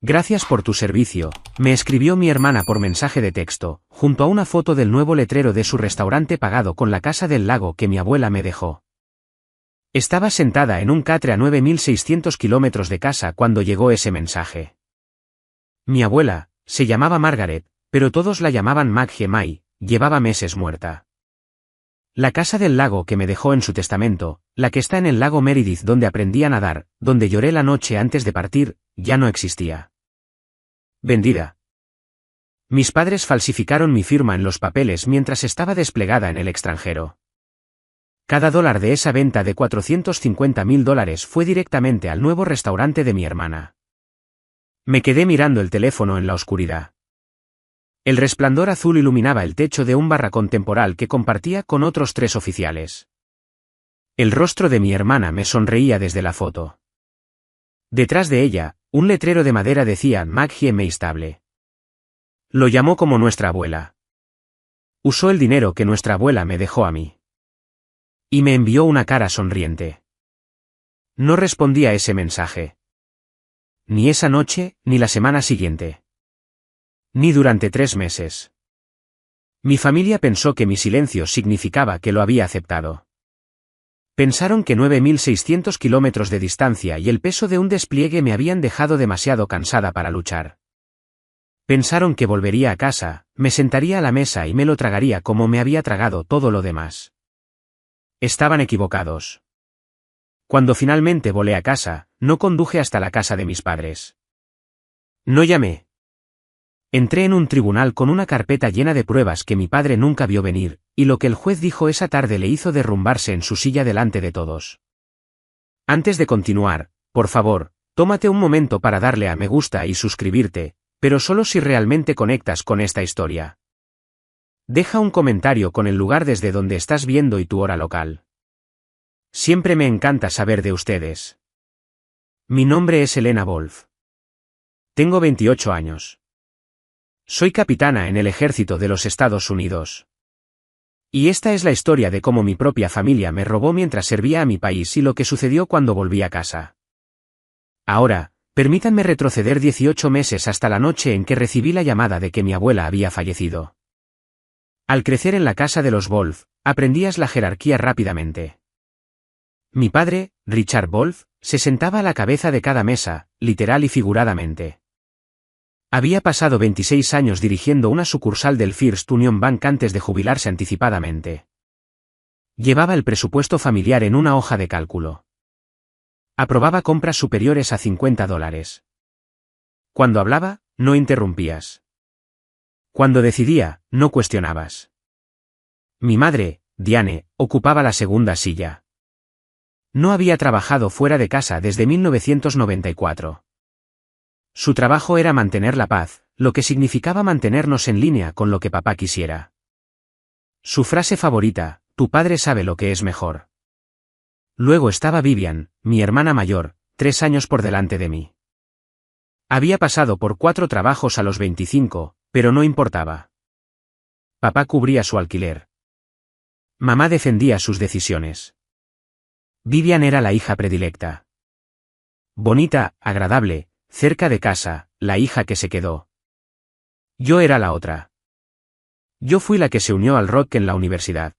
Gracias por tu servicio, me escribió mi hermana por mensaje de texto, junto a una foto del nuevo letrero de su restaurante pagado con la casa del lago que mi abuela me dejó. Estaba sentada en un catre a 9.600 kilómetros de casa cuando llegó ese mensaje. Mi abuela, se llamaba Margaret, pero todos la llamaban Maggie May, llevaba meses muerta. La casa del lago que me dejó en su testamento, la que está en el lago Meredith donde aprendí a nadar, donde lloré la noche antes de partir, ya no existía. Vendida. Mis padres falsificaron mi firma en los papeles mientras estaba desplegada en el extranjero. Cada dólar de esa venta de $450.000 fue directamente al nuevo restaurante de mi hermana. Me quedé mirando el teléfono en la oscuridad. El resplandor azul iluminaba el techo de un barracón temporal que compartía con otros 3 oficiales. El rostro de mi hermana me sonreía desde la foto. Detrás de ella, un letrero de madera decía Maggie May Stable. Lo llamó como nuestra abuela. Usó el dinero que nuestra abuela me dejó a mí. Y me envió una cara sonriente. No respondí a ese mensaje. Ni esa noche, ni la semana siguiente. Ni durante 3 meses. Mi familia pensó que mi silencio significaba que lo había aceptado. Pensaron que 9.600 kilómetros de distancia y el peso de un despliegue me habían dejado demasiado cansada para luchar. Pensaron que volvería a casa, me sentaría a la mesa y me lo tragaría como me había tragado todo lo demás. Estaban equivocados. Cuando finalmente volé a casa, no conduje hasta la casa de mis padres. No llamé. Entré en un tribunal con una carpeta llena de pruebas que mi padre nunca vio venir, y lo que el juez dijo esa tarde le hizo derrumbarse en su silla delante de todos. Antes de continuar, por favor, tómate un momento para darle a me gusta y suscribirte, pero solo si realmente conectas con esta historia. Deja un comentario con el lugar desde donde estás viendo y tu hora local. Siempre me encanta saber de ustedes. Mi nombre es Elena Wolf. Tengo 28 años. Soy capitana en el ejército de los Estados Unidos. Y esta es la historia de cómo mi propia familia me robó mientras servía a mi país y lo que sucedió cuando volví a casa. Ahora, permítanme retroceder 18 meses hasta la noche en que recibí la llamada de que mi abuela había fallecido. Al crecer en la casa de los Wolf, aprendías la jerarquía rápidamente. Mi padre, Richard Wolf, se sentaba a la cabeza de cada mesa, literal y figuradamente. Había pasado 26 años dirigiendo una sucursal del First Union Bank antes de jubilarse anticipadamente. Llevaba el presupuesto familiar en una hoja de cálculo. Aprobaba compras superiores a $50. Cuando hablaba, no interrumpías. Cuando decidía, no cuestionabas. Mi madre, Diane, ocupaba la segunda silla. No había trabajado fuera de casa desde 1994. Su trabajo era mantener la paz, lo que significaba mantenernos en línea con lo que papá quisiera. Su frase favorita, tu padre sabe lo que es mejor. Luego estaba Vivian, mi hermana mayor, 3 años por delante de mí. Había pasado por 4 trabajos a los 25, pero no importaba. Papá cubría su alquiler. Mamá defendía sus decisiones. Vivian era la hija predilecta. Bonita, agradable, cerca de casa, la hija que se quedó. Yo era la otra. Yo fui la que se unió al rock en la universidad.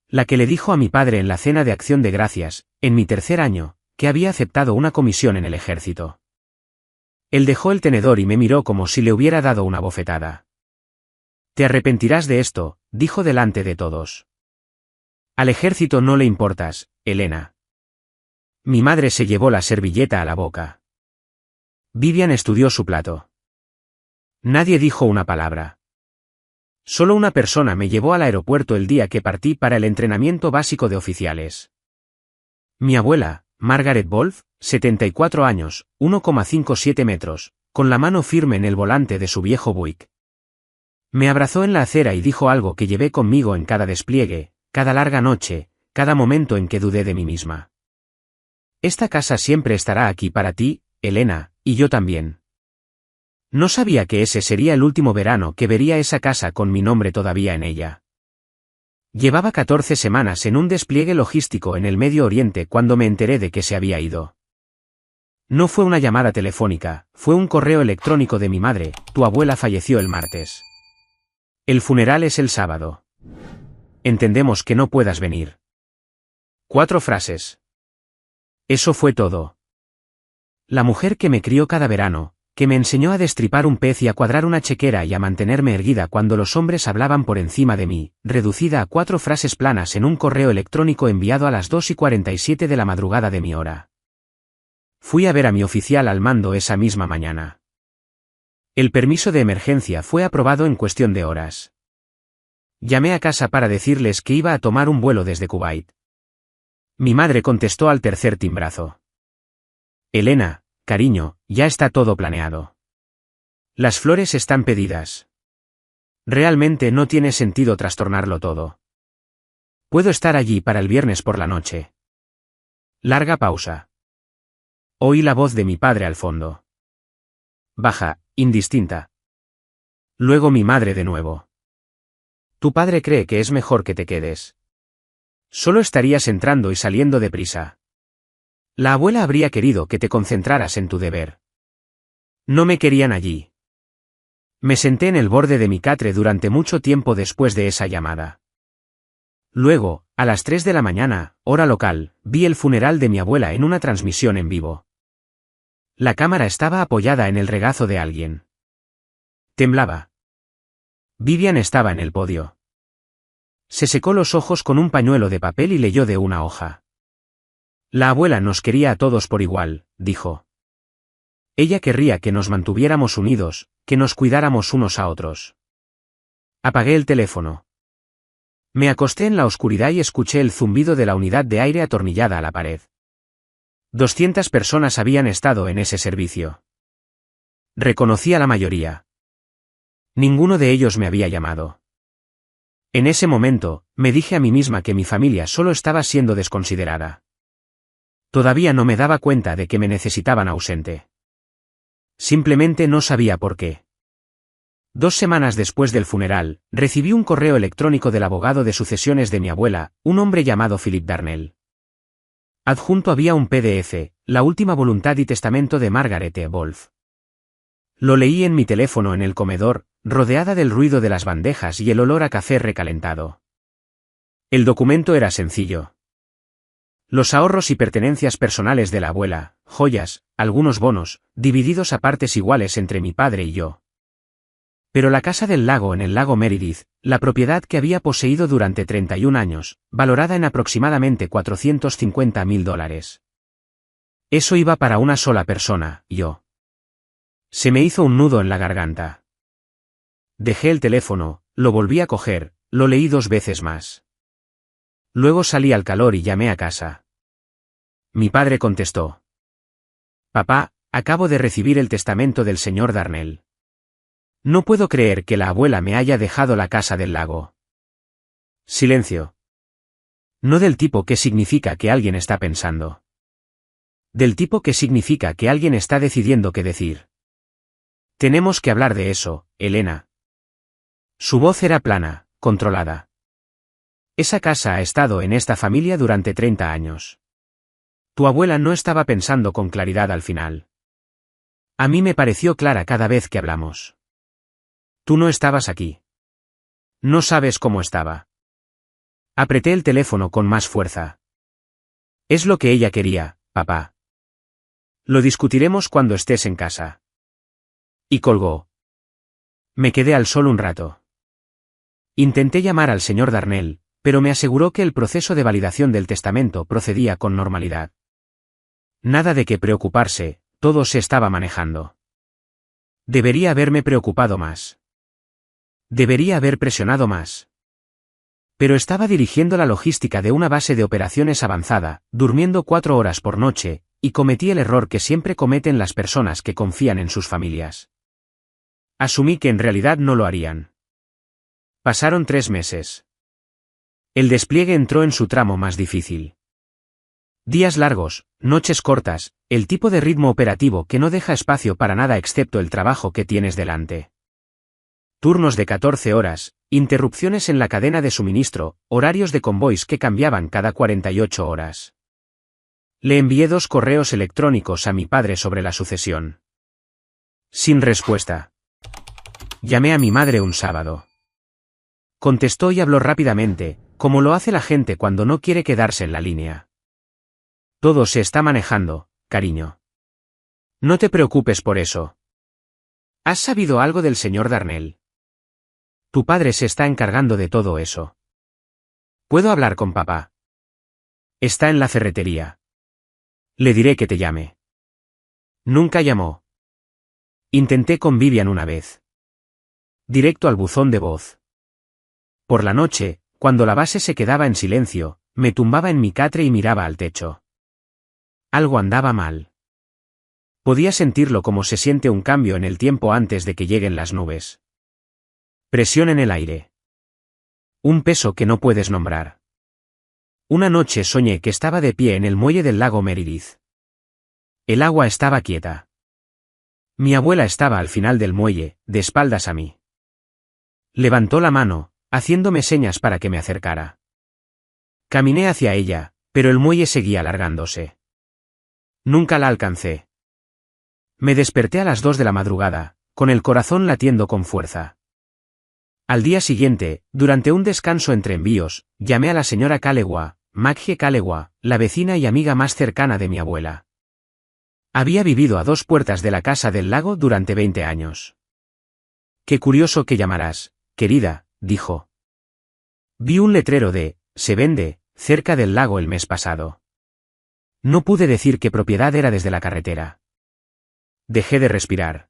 La que le dijo a mi padre en la cena de Acción de Gracias, en mi 3er año, que había aceptado una comisión en el ejército. Él dejó el tenedor y me miró como si le hubiera dado una bofetada. Te arrepentirás de esto, dijo delante de todos. Al ejército no le importas, Elena. Mi madre se llevó la servilleta a la boca. Vivian estudió su plato. Nadie dijo una palabra. Solo una persona me llevó al aeropuerto el día que partí para el entrenamiento básico de oficiales. Mi abuela, Margaret Wolf, 74 años, 1,57 metros, con la mano firme en el volante de su viejo Buick. Me abrazó en la acera y dijo algo que llevé conmigo en cada despliegue, cada larga noche, cada momento en que dudé de mí misma. Esta casa siempre estará aquí para ti, Elena, y yo también. No sabía que ese sería el último verano que vería esa casa con mi nombre todavía en ella. Llevaba 14 semanas en un despliegue logístico en el Medio Oriente cuando me enteré de que se había ido. No fue una llamada telefónica, fue un correo electrónico de mi madre: tu abuela falleció el martes. El funeral es el sábado. Entendemos que no puedas venir. 4 frases. Eso fue todo. La mujer que me crió cada verano, que me enseñó a destripar un pez y a cuadrar una chequera y a mantenerme erguida cuando los hombres hablaban por encima de mí, reducida a 4 frases planas en un correo electrónico enviado a las 2:47 de la madrugada de mi hora. Fui a ver a mi oficial al mando esa misma mañana. El permiso de emergencia fue aprobado en cuestión de horas. Llamé a casa para decirles que iba a tomar un vuelo desde Kuwait. Mi madre contestó al tercer timbrazo. Elena, cariño, ya está todo planeado. Las flores están pedidas. Realmente no tiene sentido trastornarlo todo. Puedo estar allí para el viernes por la noche. Larga pausa. Oí la voz de mi padre al fondo. Baja, indistinta. Luego mi madre de nuevo. Tu padre cree que es mejor que te quedes. Solo estarías entrando y saliendo deprisa. La abuela habría querido que te concentraras en tu deber. No me querían allí. Me senté en el borde de mi catre durante mucho tiempo después de esa llamada. Luego, a las 3 de la mañana, hora local, vi el funeral de mi abuela en una transmisión en vivo. La cámara estaba apoyada en el regazo de alguien. Temblaba. Vivian estaba en el podio. Se secó los ojos con un pañuelo de papel y leyó de una hoja. La abuela nos quería a todos por igual, dijo. Ella querría que nos mantuviéramos unidos, que nos cuidáramos unos a otros. Apagué el teléfono. Me acosté en la oscuridad y escuché el zumbido de la unidad de aire atornillada a la pared. 200 personas habían estado en ese servicio. Reconocí a la mayoría. Ninguno de ellos me había llamado. En ese momento, me dije a mí misma que mi familia solo estaba siendo desconsiderada. Todavía no me daba cuenta de que me necesitaban ausente. Simplemente no sabía por qué. 2 semanas después del funeral, recibí un correo electrónico del abogado de sucesiones de mi abuela, un hombre llamado Philip Darnell. Adjunto había un PDF, la última voluntad y testamento de Margaret E. Wolf. Lo leí en mi teléfono en el comedor, rodeada del ruido de las bandejas y el olor a café recalentado. El documento era sencillo. Los ahorros y pertenencias personales de la abuela, joyas, algunos bonos, divididos a partes iguales entre mi padre y yo. Pero la casa del lago en el lago Meredith, la propiedad que había poseído durante 31 años, valorada en aproximadamente $450.000. Eso iba para una sola persona, yo. Se me hizo un nudo en la garganta. Dejé el teléfono, lo volví a coger, lo leí 2 veces más. Luego salí al calor y llamé a casa. Mi padre contestó. Papá, acabo de recibir el testamento del señor Darnell. No puedo creer que la abuela me haya dejado la casa del lago. Silencio. No del tipo que significa que alguien está pensando. Del tipo que significa que alguien está decidiendo qué decir. Tenemos que hablar de eso, Elena. Su voz era plana, controlada. Esa casa ha estado en esta familia durante 30 años. Tu abuela no estaba pensando con claridad al final. A mí me pareció clara cada vez que hablamos. Tú no estabas aquí. No sabes cómo estaba. Apreté el teléfono con más fuerza. Es lo que ella quería, papá. Lo discutiremos cuando estés en casa. Y colgó. Me quedé al sol un rato. Intenté llamar al señor Darnell, pero me aseguró que el proceso de validación del testamento procedía con normalidad. Nada de qué preocuparse, todo se estaba manejando. Debería haberme preocupado más. Debería haber presionado más. Pero estaba dirigiendo la logística de una base de operaciones avanzada, durmiendo 4 horas por noche, y cometí el error que siempre cometen las personas que confían en sus familias. Asumí que en realidad no lo harían. Pasaron 3 meses. El despliegue entró en su tramo más difícil. Días largos, noches cortas, el tipo de ritmo operativo que no deja espacio para nada excepto el trabajo que tienes delante. Turnos de 14 horas, interrupciones en la cadena de suministro, horarios de convoys que cambiaban cada 48 horas. Le envié 2 correos electrónicos a mi padre sobre la sucesión. Sin respuesta. Llamé a mi madre un sábado. Contestó y habló rápidamente, como lo hace la gente cuando no quiere quedarse en la línea. Todo se está manejando, cariño. No te preocupes por eso. ¿Has sabido algo del señor Darnell? Tu padre se está encargando de todo eso. ¿Puedo hablar con papá? Está en la ferretería. Le diré que te llame. Nunca llamó. Intenté con Vivian una vez. Directo al buzón de voz. Por la noche, cuando la base se quedaba en silencio, me tumbaba en mi catre y miraba al techo. Algo andaba mal. Podía sentirlo como se siente un cambio en el tiempo antes de que lleguen las nubes. Presión en el aire. Un peso que no puedes nombrar. Una noche soñé que estaba de pie en el muelle del lago Meredith. El agua estaba quieta. Mi abuela estaba al final del muelle, de espaldas a mí. Levantó la mano, haciéndome señas para que me acercara. Caminé hacia ella, pero el muelle seguía alargándose. Nunca la alcancé. Me desperté a las 2 de la madrugada, con el corazón latiendo con fuerza. Al día siguiente, durante un descanso entre envíos, llamé a la señora Calewa, Maggie Calewa, la vecina y amiga más cercana de mi abuela. Había vivido a 2 puertas de la casa del lago durante 20 años. Qué curioso que llamarás, querida, dijo. Vi un letrero de «Se vende», cerca del lago el mes pasado. No pude decir qué propiedad era desde la carretera. Dejé de respirar.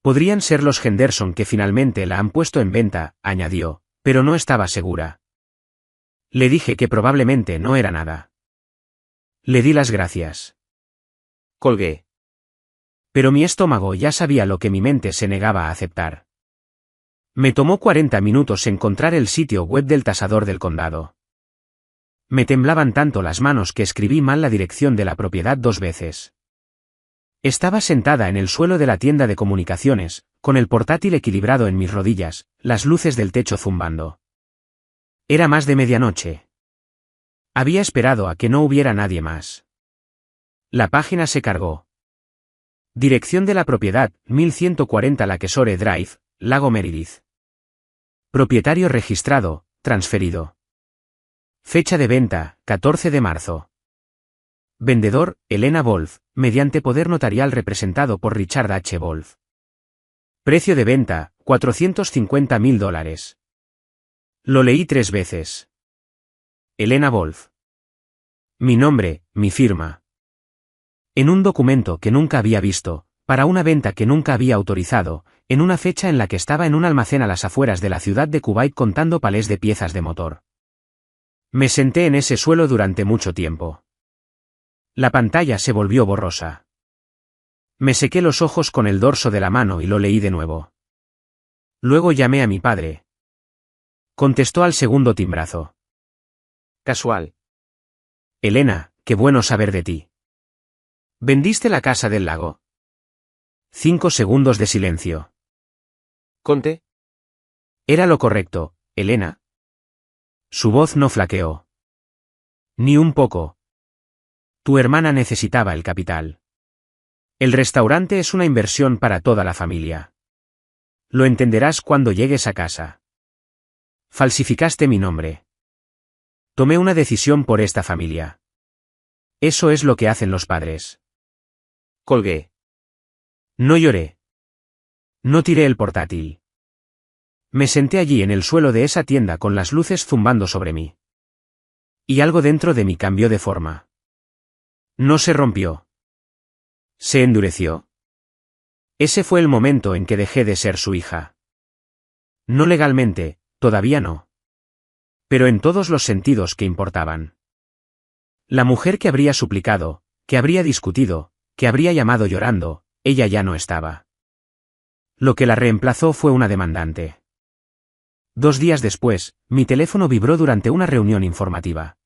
Podrían ser los Henderson que finalmente la han puesto en venta, añadió, pero no estaba segura. Le dije que probablemente no era nada. Le di las gracias. Colgué. Pero mi estómago ya sabía lo que mi mente se negaba a aceptar. Me tomó 40 minutos encontrar el sitio web del tasador del condado. Me temblaban tanto las manos que escribí mal la dirección de la propiedad 2 veces. Estaba sentada en el suelo de la tienda de comunicaciones, con el portátil equilibrado en mis rodillas, las luces del techo zumbando. Era más de medianoche. Había esperado a que no hubiera nadie más. La página se cargó. Dirección de la propiedad, 1140 Lakeshore Drive, Lago Meredith. Propietario registrado, transferido. Fecha de venta, 14 de marzo. Vendedor, Elena Wolf, mediante poder notarial representado por Richard H. Wolf. Precio de venta, $450,000. Lo leí 3 veces. Elena Wolf. Mi nombre, mi firma. En un documento que nunca había visto, para una venta que nunca había autorizado, en una fecha en la que estaba en un almacén a las afueras de la ciudad de Kuwait contando palés de piezas de motor. Me senté en ese suelo durante mucho tiempo. La pantalla se volvió borrosa. Me sequé los ojos con el dorso de la mano y lo leí de nuevo. Luego llamé a mi padre. Contestó al segundo timbrazo. Casual. Elena, qué bueno saber de ti. ¿Vendiste la casa del lago? 5 segundos de silencio. ¿Conté? Era lo correcto, Elena. Su voz no flaqueó. Ni un poco. Tu hermana necesitaba el capital. El restaurante es una inversión para toda la familia. Lo entenderás cuando llegues a casa. Falsificaste mi nombre. Tomé una decisión por esta familia. Eso es lo que hacen los padres. Colgué. No lloré. No tiré el portátil. Me senté allí en el suelo de esa tienda con las luces zumbando sobre mí. Y algo dentro de mí cambió de forma. No se rompió. Se endureció. Ese fue el momento en que dejé de ser su hija. No legalmente, todavía no. Pero en todos los sentidos que importaban. La mujer que habría suplicado, que habría discutido, que habría llamado llorando, ella ya no estaba. Lo que la reemplazó fue una demandante. 2 días después, mi teléfono vibró durante una reunión informativa.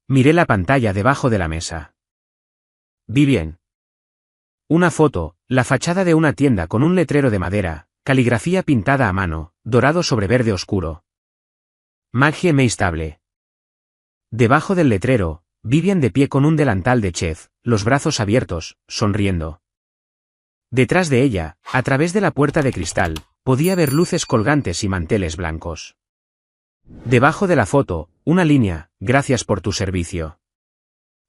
Miré la pantalla debajo de la mesa. Vi bien. Una foto, la fachada de una tienda con un letrero de madera, caligrafía pintada a mano, dorado sobre verde oscuro. Maggie Meistable. Debajo del letrero, Vivian de pie con un delantal de chef, los brazos abiertos, sonriendo. Detrás de ella, a través de la puerta de cristal, podía ver luces colgantes y manteles blancos. Debajo de la foto, una línea: gracias por tu servicio.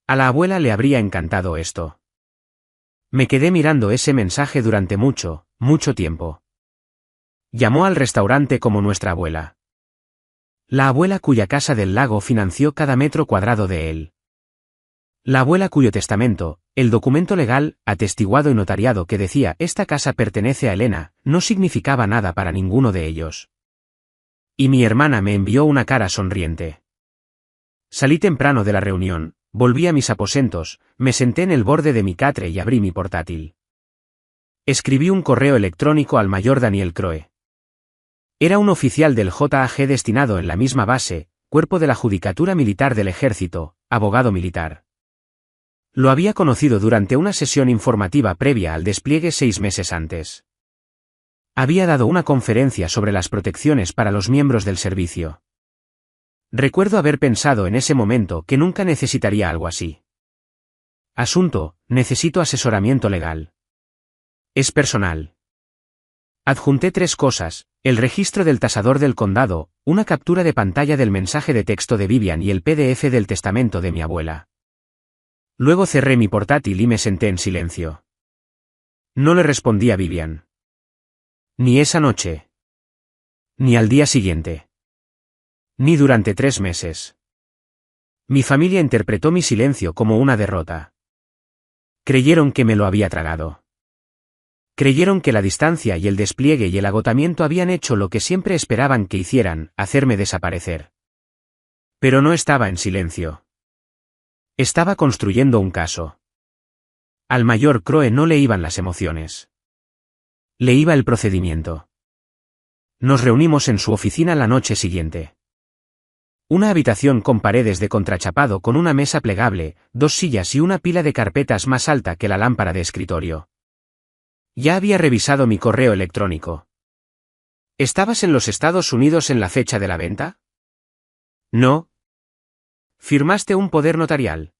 A la abuela le habría encantado esto. Me quedé mirando ese mensaje durante mucho, mucho tiempo. Llamó al restaurante como nuestra abuela. La abuela cuya casa del lago financió cada metro cuadrado de él. La abuela cuyo testamento, el documento legal, atestiguado y notariado que decía esta casa pertenece a Elena, no significaba nada para ninguno de ellos. Y mi hermana me envió una cara sonriente. Salí temprano de la reunión, volví a mis aposentos, me senté en el borde de mi catre y abrí mi portátil. Escribí un correo electrónico al mayor Daniel Croe. Era un oficial del JAG destinado en la misma base, cuerpo de la Judicatura Militar del Ejército, abogado militar. Lo había conocido durante una sesión informativa previa al despliegue 6 meses antes. Había dado una conferencia sobre las protecciones para los miembros del servicio. Recuerdo haber pensado en ese momento que nunca necesitaría algo así. Asunto: necesito asesoramiento legal. Es personal. Adjunté 3 cosas: el registro del tasador del condado, una captura de pantalla del mensaje de texto de Vivian y el PDF del testamento de mi abuela. Luego cerré mi portátil y me senté en silencio. No le respondí a Vivian. Ni esa noche. Ni al día siguiente. Ni durante 3 meses. Mi familia interpretó mi silencio como una derrota. Creyeron que me lo había tragado. Creyeron que la distancia y el despliegue y el agotamiento habían hecho lo que siempre esperaban que hicieran: hacerme desaparecer. Pero no estaba en silencio. Estaba construyendo un caso. Al mayor Croe no le iban las emociones. Le iba el procedimiento. Nos reunimos en su oficina la noche siguiente. Una habitación con paredes de contrachapado con una mesa plegable, 2 sillas y una pila de carpetas más alta que la lámpara de escritorio. Ya había revisado mi correo electrónico. ¿Estabas en los Estados Unidos en la fecha de la venta? No. ¿Firmaste un poder notarial?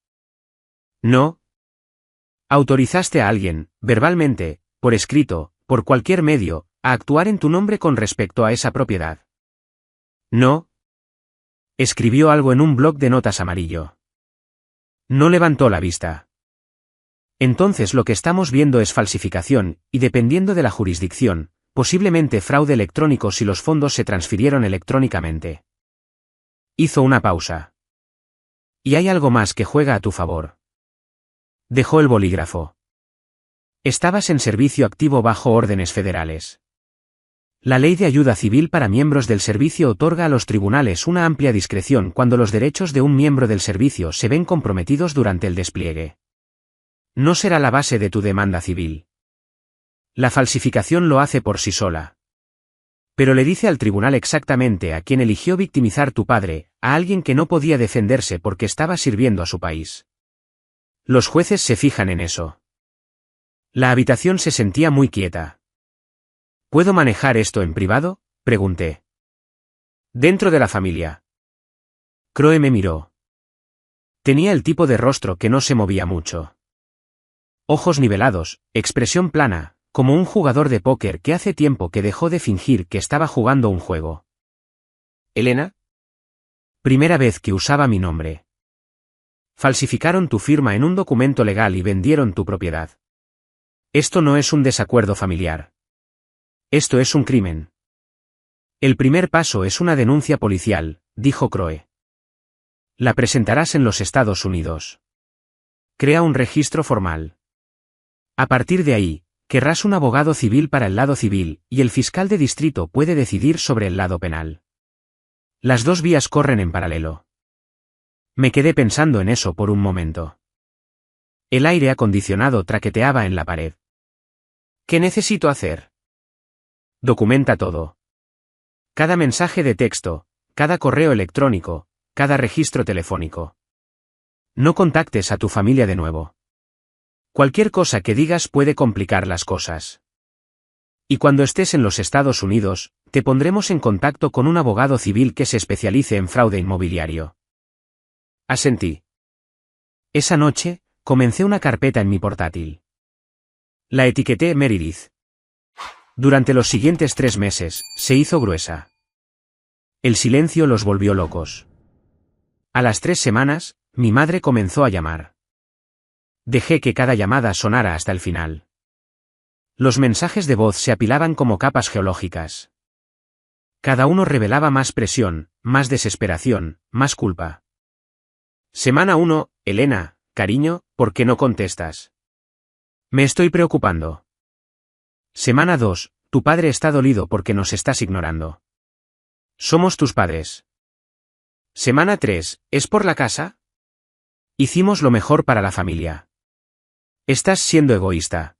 No. ¿Autorizaste a alguien, verbalmente, por escrito, por cualquier medio, a actuar en tu nombre con respecto a esa propiedad? No. Escribió algo en un bloc de notas amarillo. No levantó la vista. Entonces lo que estamos viendo es falsificación, y dependiendo de la jurisdicción, posiblemente fraude electrónico si los fondos se transfirieron electrónicamente. Hizo una pausa. Y hay algo más que juega a tu favor. Dejó el bolígrafo. Estabas en servicio activo bajo órdenes federales. La Ley de Ayuda Civil para miembros del servicio otorga a los tribunales una amplia discreción cuando los derechos de un miembro del servicio se ven comprometidos durante el despliegue. No será la base de tu demanda civil. La falsificación lo hace por sí sola. Pero le dice al tribunal exactamente a quién eligió victimizar tu padre, a alguien que no podía defenderse porque estaba sirviendo a su país. Los jueces se fijan en eso. La habitación se sentía muy quieta. ¿Puedo manejar esto en privado?, pregunté. Dentro de la familia. Croe me miró. Tenía el tipo de rostro que no se movía mucho. Ojos nivelados, expresión plana, como un jugador de póker que hace tiempo que dejó de fingir que estaba jugando un juego. ¿Elena? Primera vez que usaba mi nombre. Falsificaron tu firma en un documento legal y vendieron tu propiedad. Esto no es un desacuerdo familiar. Esto es un crimen. El primer paso es una denuncia policial, dijo Croe. La presentarás en los Estados Unidos. Crea un registro formal. A partir de ahí, querrás un abogado civil para el lado civil, y el fiscal de distrito puede decidir sobre el lado penal. Las 2 vías corren en paralelo. Me quedé pensando en eso por un momento. El aire acondicionado traqueteaba en la pared. ¿Qué necesito hacer? Documenta todo. Cada mensaje de texto, cada correo electrónico, cada registro telefónico. No contactes a tu familia de nuevo. Cualquier cosa que digas puede complicar las cosas. Y cuando estés en los Estados Unidos, te pondremos en contacto con un abogado civil que se especialice en fraude inmobiliario. Asentí. Esa noche, comencé una carpeta en mi portátil. La etiqueté Meredith. Durante los siguientes 3 meses, se hizo gruesa. El silencio los volvió locos. A las 3 semanas, mi madre comenzó a llamar. Dejé que cada llamada sonara hasta el final. Los mensajes de voz se apilaban como capas geológicas. Cada uno revelaba más presión, más desesperación, más culpa. Semana 1, Elena, cariño, ¿por qué no contestas? Me estoy preocupando. Semana 2, tu padre está dolido porque nos estás ignorando. Somos tus padres. Semana 3, ¿es por la casa? Hicimos lo mejor para la familia. Estás siendo egoísta.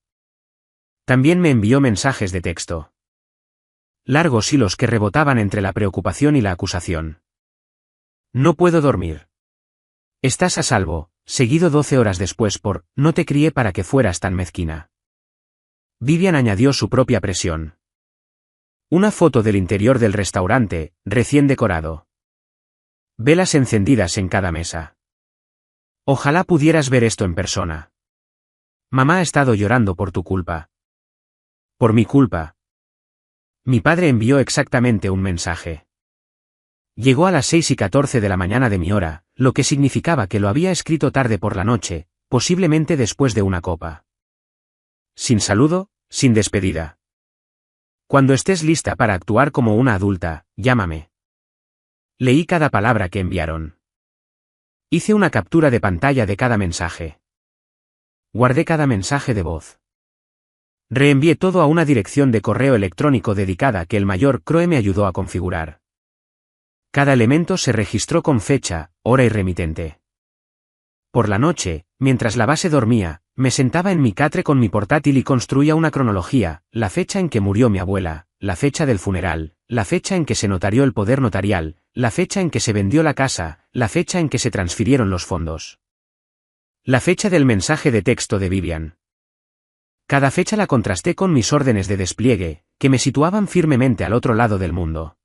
También me envió mensajes de texto. Largos hilos que rebotaban entre la preocupación y la acusación. No puedo dormir. Estás a salvo, seguido 12 horas después por, no te crié para que fueras tan mezquina. Vivian añadió su propia presión. Una foto del interior del restaurante, recién decorado. Velas encendidas en cada mesa. Ojalá pudieras ver esto en persona. Mamá ha estado llorando por tu culpa. Por mi culpa. Mi padre envió exactamente un mensaje. Llegó a las 6:14 de la mañana de mi hora, lo que significaba que lo había escrito tarde por la noche, posiblemente después de una copa. Sin saludo, sin despedida. Cuando estés lista para actuar como una adulta, llámame. Leí cada palabra que enviaron. Hice una captura de pantalla de cada mensaje. Guardé cada mensaje de voz. Reenvié todo a una dirección de correo electrónico dedicada que el mayor Croe me ayudó a configurar. Cada elemento se registró con fecha, hora y remitente. Por la noche, mientras la base dormía, me sentaba en mi catre con mi portátil y construía una cronología, la fecha en que murió mi abuela, la fecha del funeral, la fecha en que se notarió el poder notarial, la fecha en que se vendió la casa, la fecha en que se transfirieron los fondos. La fecha del mensaje de texto de Vivian. Cada fecha la contrasté con mis órdenes de despliegue, que me situaban firmemente al otro lado del mundo.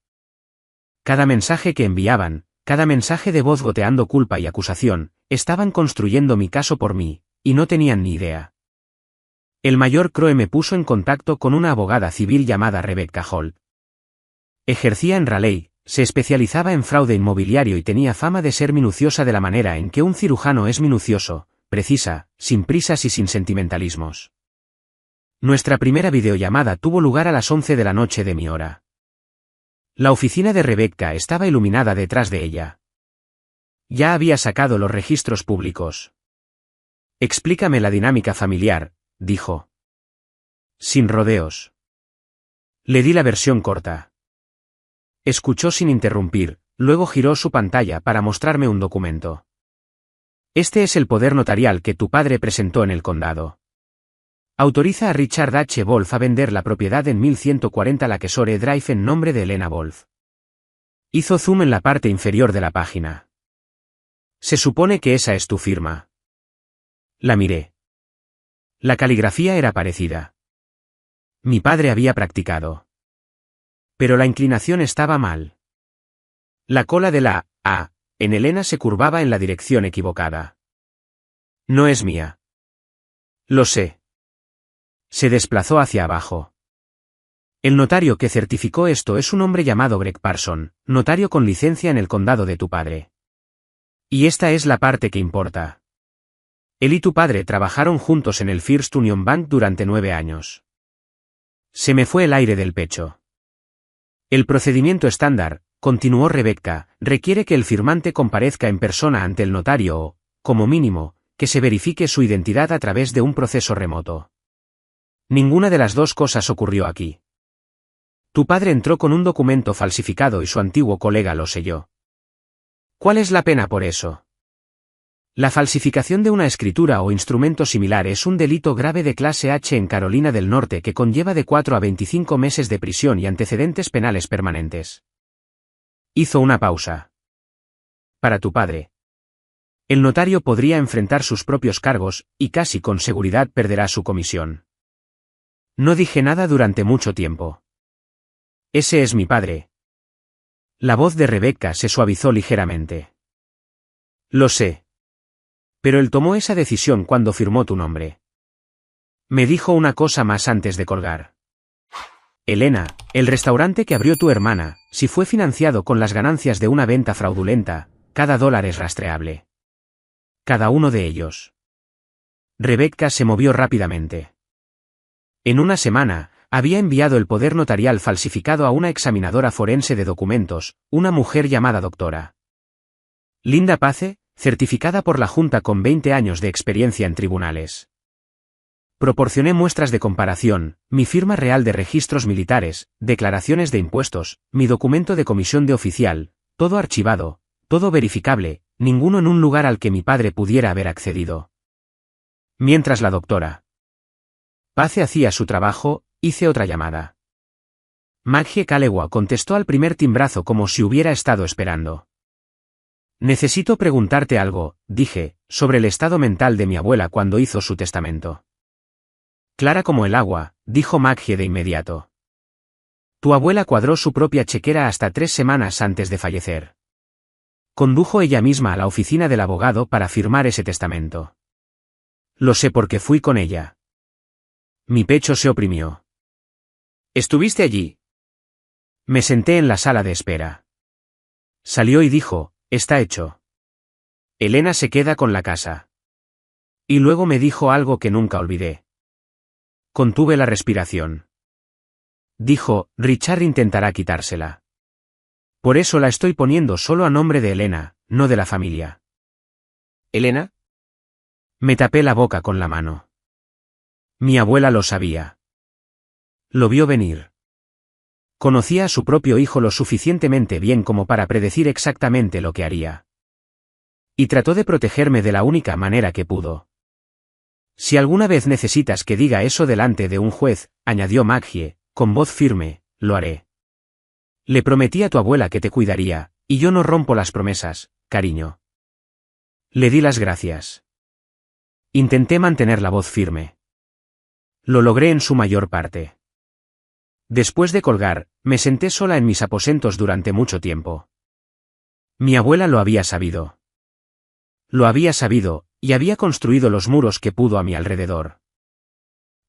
Cada mensaje que enviaban, cada mensaje de voz goteando culpa y acusación, estaban construyendo mi caso por mí, y no tenían ni idea. El mayor Croe me puso en contacto con una abogada civil llamada Rebecca Holt. Ejercía en Raleigh, se especializaba en fraude inmobiliario y tenía fama de ser minuciosa de la manera en que un cirujano es minucioso, precisa, sin prisas y sin sentimentalismos. Nuestra primera videollamada tuvo lugar a las 11 de la noche de mi hora. La oficina de Rebecca estaba iluminada detrás de ella. Ya había sacado los registros públicos. Explícame la dinámica familiar, dijo. Sin rodeos. Le di la versión corta. Escuchó sin interrumpir, luego giró su pantalla para mostrarme un documento. Este es el poder notarial que tu padre presentó en el condado. Autoriza a Richard H. Wolf a vender la propiedad en 1140 Lakeshore Drive en nombre de Elena Wolf. Hizo zoom en la parte inferior de la página. Se supone que esa es tu firma. La miré. La caligrafía era parecida. Mi padre había practicado. Pero la inclinación estaba mal. La cola de la A en Elena se curvaba en la dirección equivocada. No es mía. Lo sé. Se desplazó hacia abajo. El notario que certificó esto es un hombre llamado Greg Parson, notario con licencia en el condado de tu padre. Y esta es la parte que importa. Él y tu padre trabajaron juntos en el First Union Bank durante 9 años. Se me fue el aire del pecho. El procedimiento estándar, continuó Rebecca, requiere que el firmante comparezca en persona ante el notario o, como mínimo, que se verifique su identidad a través de un proceso remoto. Ninguna de las dos cosas ocurrió aquí. Tu padre entró con un documento falsificado y su antiguo colega lo selló. ¿Cuál es la pena por eso? La falsificación de una escritura o instrumento similar es un delito grave de clase H en Carolina del Norte que conlleva de 4 a 25 meses de prisión y antecedentes penales permanentes. Hizo una pausa. Para tu padre. El notario podría enfrentar sus propios cargos, y casi con seguridad perderá su comisión. No dije nada durante mucho tiempo. Ese es mi padre. La voz de Rebecca se suavizó ligeramente. Lo sé. Pero él tomó esa decisión cuando firmó tu nombre. Me dijo una cosa más antes de colgar. Elena, el restaurante que abrió tu hermana, si fue financiado con las ganancias de una venta fraudulenta, cada dólar es rastreable. Cada uno de ellos. Rebecca se movió rápidamente. En una semana, había enviado el poder notarial falsificado a una examinadora forense de documentos, una mujer llamada doctora Linda Pace, certificada por la Junta con 20 años de experiencia en tribunales. Proporcioné muestras de comparación, mi firma real de registros militares, declaraciones de impuestos, mi documento de comisión de oficial, todo archivado, todo verificable, ninguno en un lugar al que mi padre pudiera haber accedido. Mientras la doctora Pace hacía su trabajo, hice otra llamada. Maggie Calewa contestó al primer timbrazo como si hubiera estado esperando. Necesito preguntarte algo, dije, sobre el estado mental de mi abuela cuando hizo su testamento. Clara como el agua, dijo Maggie de inmediato. Tu abuela cuadró su propia chequera hasta 3 semanas antes de fallecer. Condujo ella misma a la oficina del abogado para firmar ese testamento. Lo sé porque fui con ella. Mi pecho se oprimió. ¿Estuviste allí? Me senté en la sala de espera. Salió y dijo, está hecho. Elena se queda con la casa. Y luego me dijo algo que nunca olvidé. Contuve la respiración. Dijo, Richard intentará quitársela. Por eso la estoy poniendo solo a nombre de Elena, no de la familia. ¿Elena? Me tapé la boca con la mano. Mi abuela lo sabía. Lo vio venir. Conocía a su propio hijo lo suficientemente bien como para predecir exactamente lo que haría. Y trató de protegerme de la única manera que pudo. Si alguna vez necesitas que diga eso delante de un juez, añadió Maggie, con voz firme, lo haré. Le prometí a tu abuela que te cuidaría, y yo no rompo las promesas, cariño. Le di las gracias. Intenté mantener la voz firme. Lo logré en su mayor parte. Después de colgar, me senté sola en mis aposentos durante mucho tiempo. Mi abuela lo había sabido. Lo había sabido, y había construido los muros que pudo a mi alrededor.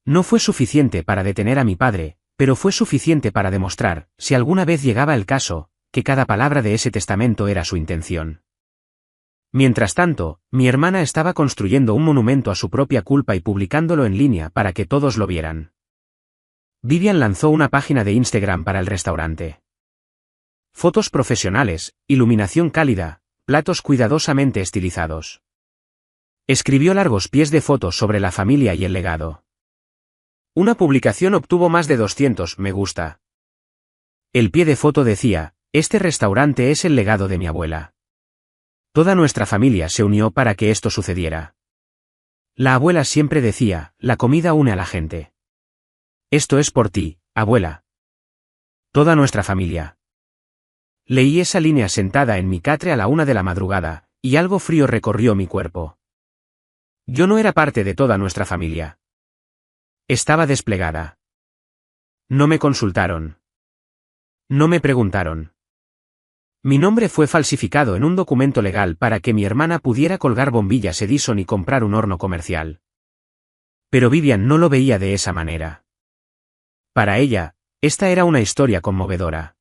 No fue suficiente para detener a mi padre, pero fue suficiente para demostrar, si alguna vez llegaba el caso, que cada palabra de ese testamento era su intención. Mientras tanto, mi hermana estaba construyendo un monumento a su propia culpa y publicándolo en línea para que todos lo vieran. Vivian lanzó una página de Instagram para el restaurante. Fotos profesionales, iluminación cálida, platos cuidadosamente estilizados. Escribió largos pies de fotos sobre la familia y el legado. Una publicación obtuvo más de 200 me gusta. El pie de foto decía, este restaurante es el legado de mi abuela. Toda nuestra familia se unió para que esto sucediera. La abuela siempre decía, la comida une a la gente. Esto es por ti, abuela. Toda nuestra familia. Leí esa línea sentada en mi catre a la 1 de la madrugada, y algo frío recorrió mi cuerpo. Yo no era parte de toda nuestra familia. Estaba desplegada. No me consultaron. No me preguntaron. Mi nombre fue falsificado en un documento legal para que mi hermana pudiera colgar bombillas Edison y comprar un horno comercial. Pero Vivian no lo veía de esa manera. Para ella, esta era una historia conmovedora.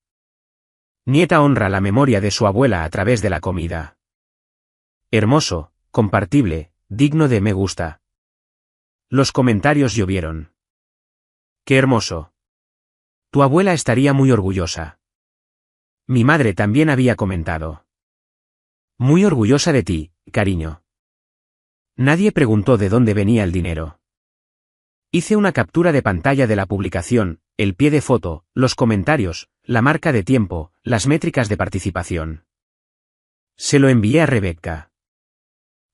Nieta honra la memoria de su abuela a través de la comida. Hermoso, compartible, digno de me gusta. Los comentarios llovieron. ¡Qué hermoso! Tu abuela estaría muy orgullosa. Mi madre también había comentado. Muy orgullosa de ti, cariño. Nadie preguntó de dónde venía el dinero. Hice una captura de pantalla de la publicación, el pie de foto, los comentarios, la marca de tiempo, las métricas de participación. Se lo envié a Rebecca.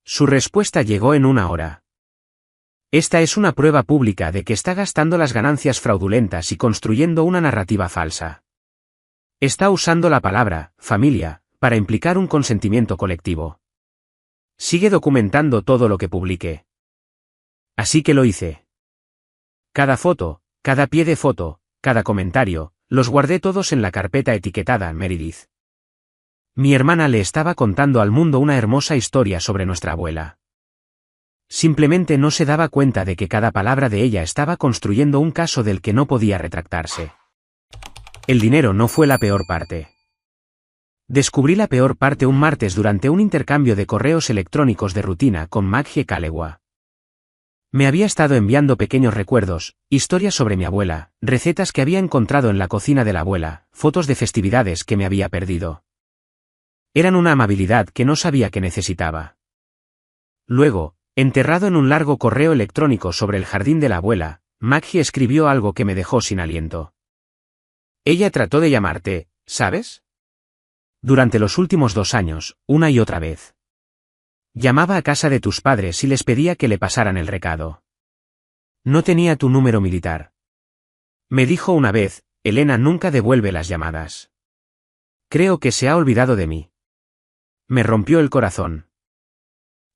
Su respuesta llegó en 1 hora. Esta es una prueba pública de que está gastando las ganancias fraudulentas y construyendo una narrativa falsa. Está usando la palabra, familia, para implicar un consentimiento colectivo. Sigue documentando todo lo que publique. Así que lo hice. Cada foto, cada pie de foto, cada comentario, los guardé todos en la carpeta etiquetada Meredith. Mi hermana le estaba contando al mundo una hermosa historia sobre nuestra abuela. Simplemente no se daba cuenta de que cada palabra de ella estaba construyendo un caso del que no podía retractarse. El dinero no fue la peor parte. Descubrí la peor parte un martes durante un intercambio de correos electrónicos de rutina con Maggie Kalewa. Me había estado enviando pequeños recuerdos, historias sobre mi abuela, recetas que había encontrado en la cocina de la abuela, fotos de festividades que me había perdido. Eran una amabilidad que no sabía que necesitaba. Luego, enterrado en un largo correo electrónico sobre el jardín de la abuela, Maggie escribió algo que me dejó sin aliento. Ella trató de llamarte, ¿sabes? Durante los últimos 2 años, una y otra vez. Llamaba a casa de tus padres y les pedía que le pasaran el recado. No tenía tu número militar. Me dijo una vez, Elena nunca devuelve las llamadas. Creo que se ha olvidado de mí. Me rompió el corazón.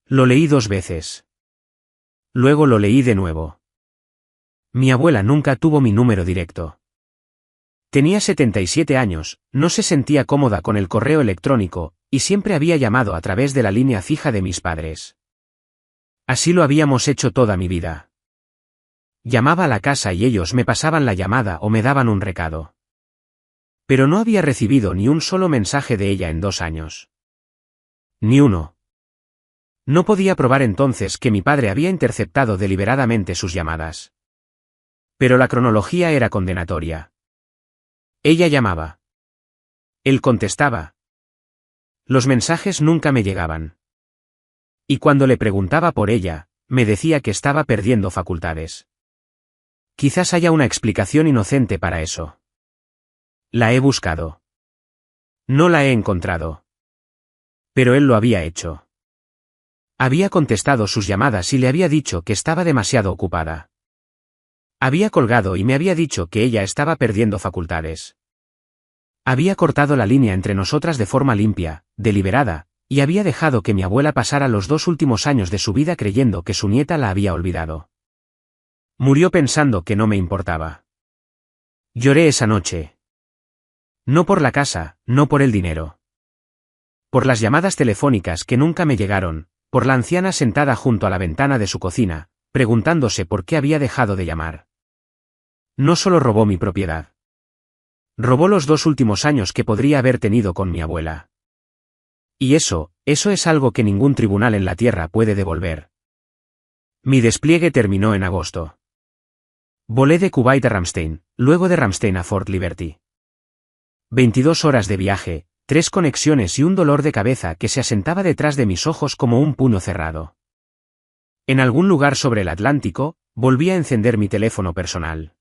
Lo leí 2 veces. Luego lo leí de nuevo. Mi abuela nunca tuvo mi número directo. Tenía 77 años, no se sentía cómoda con el correo electrónico, y siempre había llamado a través de la línea fija de mis padres. Así lo habíamos hecho toda mi vida. Llamaba a la casa y ellos me pasaban la llamada o me daban un recado. Pero no había recibido ni un solo mensaje de ella en 2 años. Ni uno. No podía probar entonces que mi padre había interceptado deliberadamente sus llamadas. Pero la cronología era condenatoria. Ella llamaba. Él contestaba. Los mensajes nunca me llegaban. Y cuando le preguntaba por ella, me decía que estaba perdiendo facultades. Quizás haya una explicación inocente para eso. La he buscado. No la he encontrado. Pero él lo había hecho. Había contestado sus llamadas y le había dicho que estaba demasiado ocupada. Había colgado y me había dicho que ella estaba perdiendo facultades. Había cortado la línea entre nosotras de forma limpia, deliberada, y había dejado que mi abuela pasara los 2 últimos años de su vida creyendo que su nieta la había olvidado. Murió pensando que no me importaba. Lloré esa noche. No por la casa, no por el dinero. Por las llamadas telefónicas que nunca me llegaron, por la anciana sentada junto a la ventana de su cocina, preguntándose por qué había dejado de llamar. No solo robó mi propiedad. Robó los 2 últimos años que podría haber tenido con mi abuela. Y eso es algo que ningún tribunal en la tierra puede devolver. Mi despliegue terminó en agosto. Volé de Kuwait a Ramstein, luego de Ramstein a Fort Liberty. 22 horas de viaje, 3 conexiones y un dolor de cabeza que se asentaba detrás de mis ojos como un puño cerrado. En algún lugar sobre el Atlántico, volví a encender mi teléfono personal.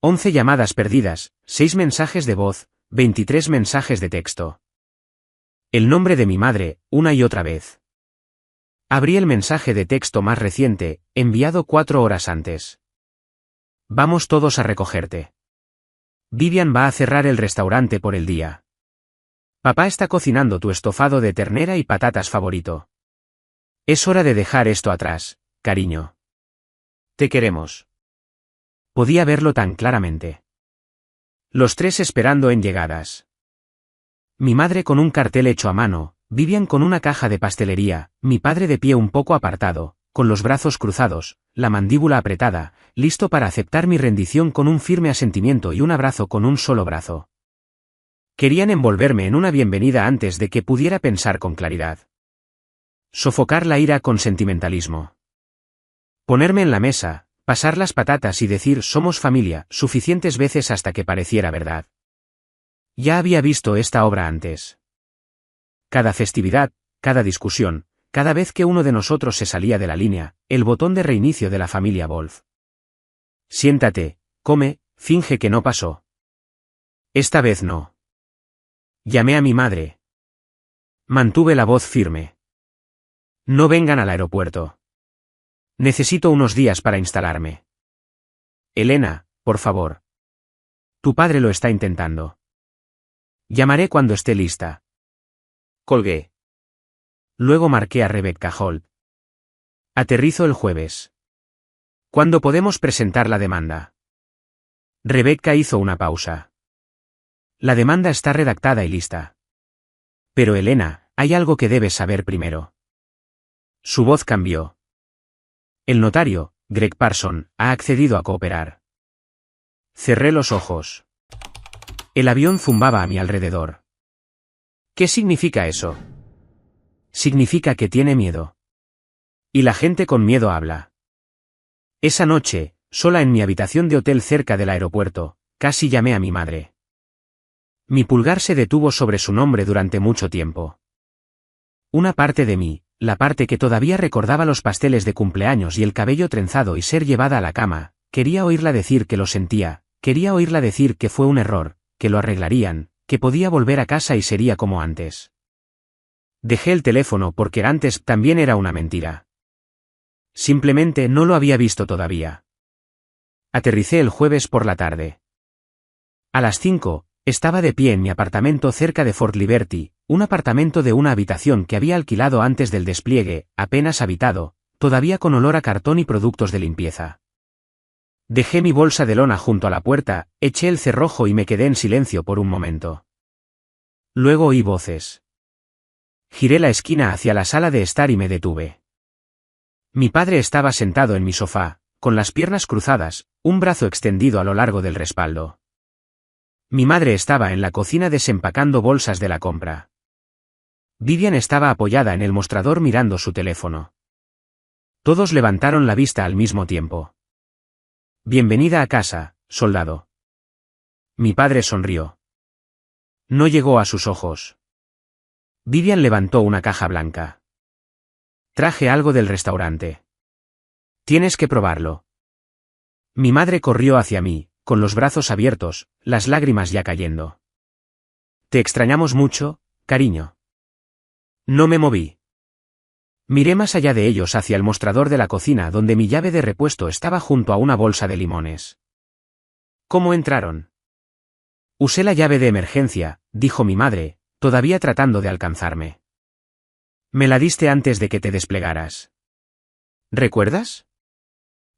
11 llamadas perdidas, 6 mensajes de voz, 23 mensajes de texto. El nombre de mi madre, una y otra vez. Abrí el mensaje de texto más reciente, enviado 4 horas antes. Vamos todos a recogerte. Vivian va a cerrar el restaurante por el día. Papá está cocinando tu estofado de ternera y patatas favorito. Es hora de dejar esto atrás, cariño. Te queremos. Podía verlo tan claramente. Los 3 esperando en llegadas. Mi madre con un cartel hecho a mano, Vivian con una caja de pastelería, mi padre de pie un poco apartado, con los brazos cruzados, la mandíbula apretada, listo para aceptar mi rendición con un firme asentimiento y un abrazo con un solo brazo. Querían envolverme en una bienvenida antes de que pudiera pensar con claridad. Sofocar la ira con sentimentalismo. Ponerme en la mesa, pasar las patatas y decir somos familia suficientes veces hasta que pareciera verdad. Ya había visto esta obra antes. Cada festividad, cada discusión, cada vez que uno de nosotros se salía de la línea, el botón de reinicio de la familia Wolf. Siéntate, come, finge que no pasó. Esta vez no. Llamé a mi madre. Mantuve la voz firme. No vengan al aeropuerto. Necesito unos días para instalarme. Elena, por favor. Tu padre lo está intentando. Llamaré cuando esté lista. Colgué. Luego marqué a Rebecca Holt. Aterrizo el jueves. ¿Cuándo podemos presentar la demanda? Rebecca hizo una pausa. La demanda está redactada y lista. Pero Elena, hay algo que debes saber primero. Su voz cambió. El notario, Greg Parson, ha accedido a cooperar. Cerré los ojos. El avión zumbaba a mi alrededor. ¿Qué significa eso? Significa que tiene miedo. Y la gente con miedo habla. Esa noche, sola en mi habitación de hotel cerca del aeropuerto, casi llamé a mi madre. Mi pulgar se detuvo sobre su nombre durante mucho tiempo. Una parte de mí, la parte que todavía recordaba los pasteles de cumpleaños y el cabello trenzado y ser llevada a la cama, quería oírla decir que lo sentía, quería oírla decir que fue un error, que lo arreglarían, que podía volver a casa y sería como antes. Dejé el teléfono porque antes también era una mentira. Simplemente no lo había visto todavía. Aterricé el jueves por la tarde. A las 5, estaba de pie en mi apartamento cerca de Fort Liberty, un apartamento de una habitación que había alquilado antes del despliegue, apenas habitado, todavía con olor a cartón y productos de limpieza. Dejé mi bolsa de lona junto a la puerta, eché el cerrojo y me quedé en silencio por un momento. Luego oí voces. Giré la esquina hacia la sala de estar y me detuve. Mi padre estaba sentado en mi sofá, con las piernas cruzadas, un brazo extendido a lo largo del respaldo. Mi madre estaba en la cocina desempacando bolsas de la compra. Vivian estaba apoyada en el mostrador mirando su teléfono. Todos levantaron la vista al mismo tiempo. Bienvenida a casa, soldado. Mi padre sonrió. No llegó a sus ojos. Vivian levantó una caja blanca. Traje algo del restaurante. Tienes que probarlo. Mi madre corrió hacia mí, con los brazos abiertos, las lágrimas ya cayendo. Te extrañamos mucho, cariño. No me moví. Miré más allá de ellos hacia el mostrador de la cocina donde mi llave de repuesto estaba junto a una bolsa de limones. ¿Cómo entraron? Usé la llave de emergencia, dijo mi madre, todavía tratando de alcanzarme. Me la diste antes de que te desplegaras. ¿Recuerdas?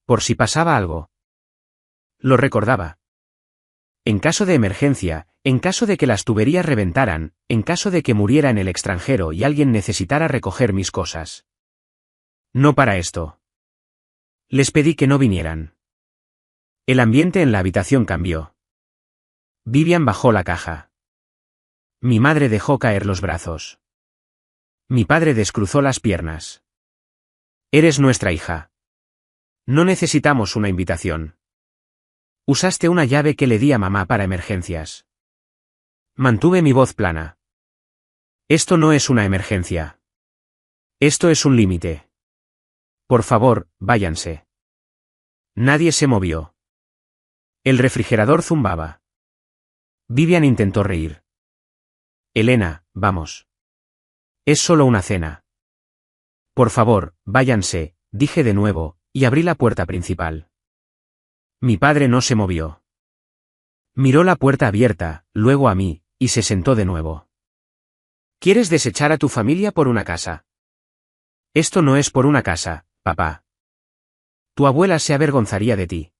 Por si pasaba algo. Lo recordaba. En caso de emergencia, en caso de que las tuberías reventaran, en caso de que muriera en el extranjero y alguien necesitara recoger mis cosas. No para esto. Les pedí que no vinieran. El ambiente en la habitación cambió. Vivian bajó la caja. Mi madre dejó caer los brazos. Mi padre descruzó las piernas. Eres nuestra hija. No necesitamos una invitación. Usaste una llave que le di a mamá para emergencias. Mantuve mi voz plana. Esto no es una emergencia. Esto es un límite. Por favor, váyanse. Nadie se movió. El refrigerador zumbaba. Vivian intentó reír. Elena, vamos. Es solo una cena. Por favor, váyanse, dije de nuevo, y abrí la puerta principal. Mi padre no se movió. Miró la puerta abierta, luego a mí, y se sentó de nuevo. ¿Quieres desechar a tu familia por una casa? Esto no es por una casa, papá. Tu abuela se avergonzaría de ti.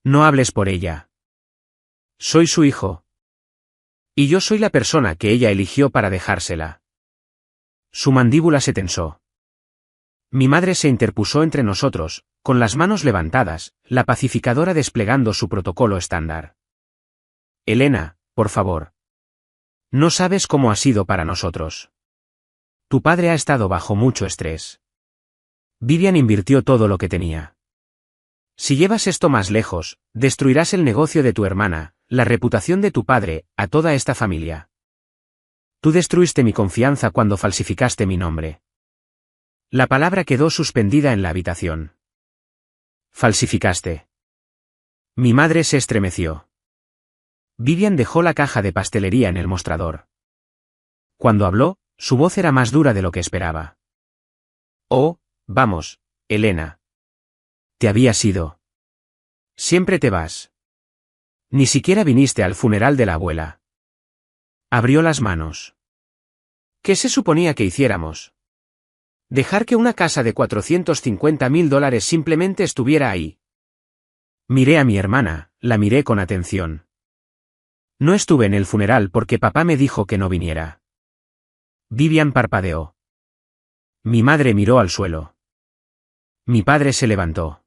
No hables por ella. Soy su hijo. Y yo soy la persona que ella eligió para dejársela. Su mandíbula se tensó. Mi madre se interpuso entre nosotros, con las manos levantadas, la pacificadora desplegando su protocolo estándar. Elena, por favor. No sabes cómo ha sido para nosotros. Tu padre ha estado bajo mucho estrés. Vivian invirtió todo lo que tenía. Si llevas esto más lejos, destruirás el negocio de tu hermana, la reputación de tu padre, a toda esta familia. Tú destruiste mi confianza cuando falsificaste mi nombre. La palabra quedó suspendida en la habitación. Falsificaste. Mi madre se estremeció. Vivian dejó la caja de pastelería en el mostrador. Cuando habló, su voz era más dura de lo que esperaba. Oh, vamos, Elena. Te habías ido. Siempre te vas. Ni siquiera viniste al funeral de la abuela. Abrió las manos. ¿Qué se suponía que hiciéramos? Dejar que una casa de $450.000 simplemente estuviera ahí. Miré a mi hermana, la miré con atención. No estuve en el funeral porque papá me dijo que no viniera. Vivian parpadeó. Mi madre miró al suelo. Mi padre se levantó.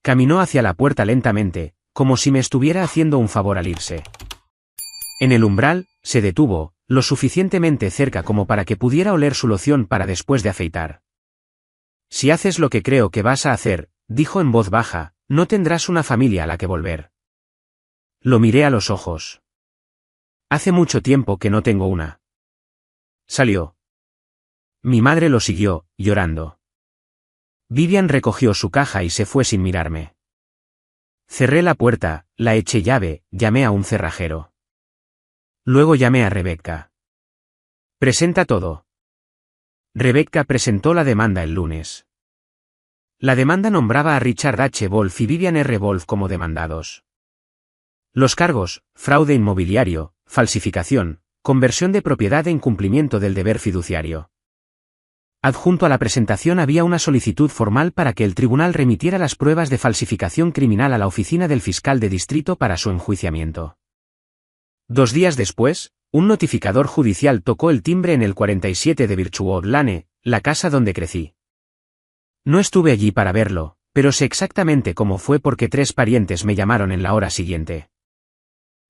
Caminó hacia la puerta lentamente, como si me estuviera haciendo un favor al irse. En el umbral, se detuvo, lo suficientemente cerca como para que pudiera oler su loción para después de afeitar. Si haces lo que creo que vas a hacer, dijo en voz baja, no tendrás una familia a la que volver. Lo miré a los ojos. Hace mucho tiempo que no tengo una. Salió. Mi madre lo siguió, llorando. Vivian recogió su caja y se fue sin mirarme. Cerré la puerta, la eché llave, llamé a un cerrajero. Luego llamé a Rebecca. Presenta todo. Rebecca presentó la demanda el lunes. La demanda nombraba a Richard H. Wolf y Vivian R. Wolf como demandados. Los cargos: fraude inmobiliario, falsificación, conversión de propiedad e incumplimiento del deber fiduciario. Adjunto a la presentación había una solicitud formal para que el tribunal remitiera las pruebas de falsificación criminal a la oficina del fiscal de distrito para su enjuiciamiento. 2 días después, un notificador judicial tocó el timbre en el 47 de Birchwood Lane, la casa donde crecí. No estuve allí para verlo, pero sé exactamente cómo fue porque 3 parientes me llamaron en la hora siguiente.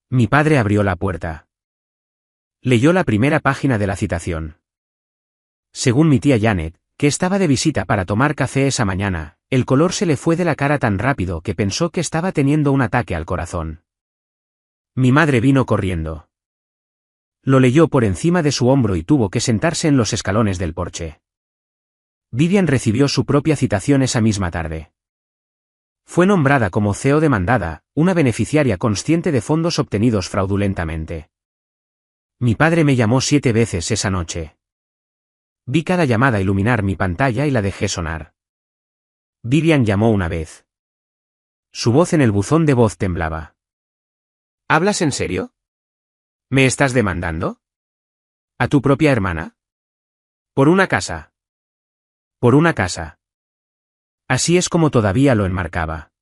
Mi padre abrió la puerta. Leyó la primera página de la citación. Según mi tía Janet, que estaba de visita para tomar café esa mañana, el color se le fue de la cara tan rápido que pensó que estaba teniendo un ataque al corazón. Mi madre vino corriendo. Lo leyó por encima de su hombro y tuvo que sentarse en los escalones del porche. Vivian recibió su propia citación esa misma tarde. Fue nombrada como CEO demandada, una beneficiaria consciente de fondos obtenidos fraudulentamente. Mi padre me llamó 7 veces esa noche. Vi cada llamada iluminar mi pantalla y la dejé sonar. Vivian llamó una vez. Su voz en el buzón de voz temblaba. ¿Hablas en serio? ¿Me estás demandando? ¿A tu propia hermana? ¿Por una casa? Por una casa. Así es como todavía lo enmarcaba.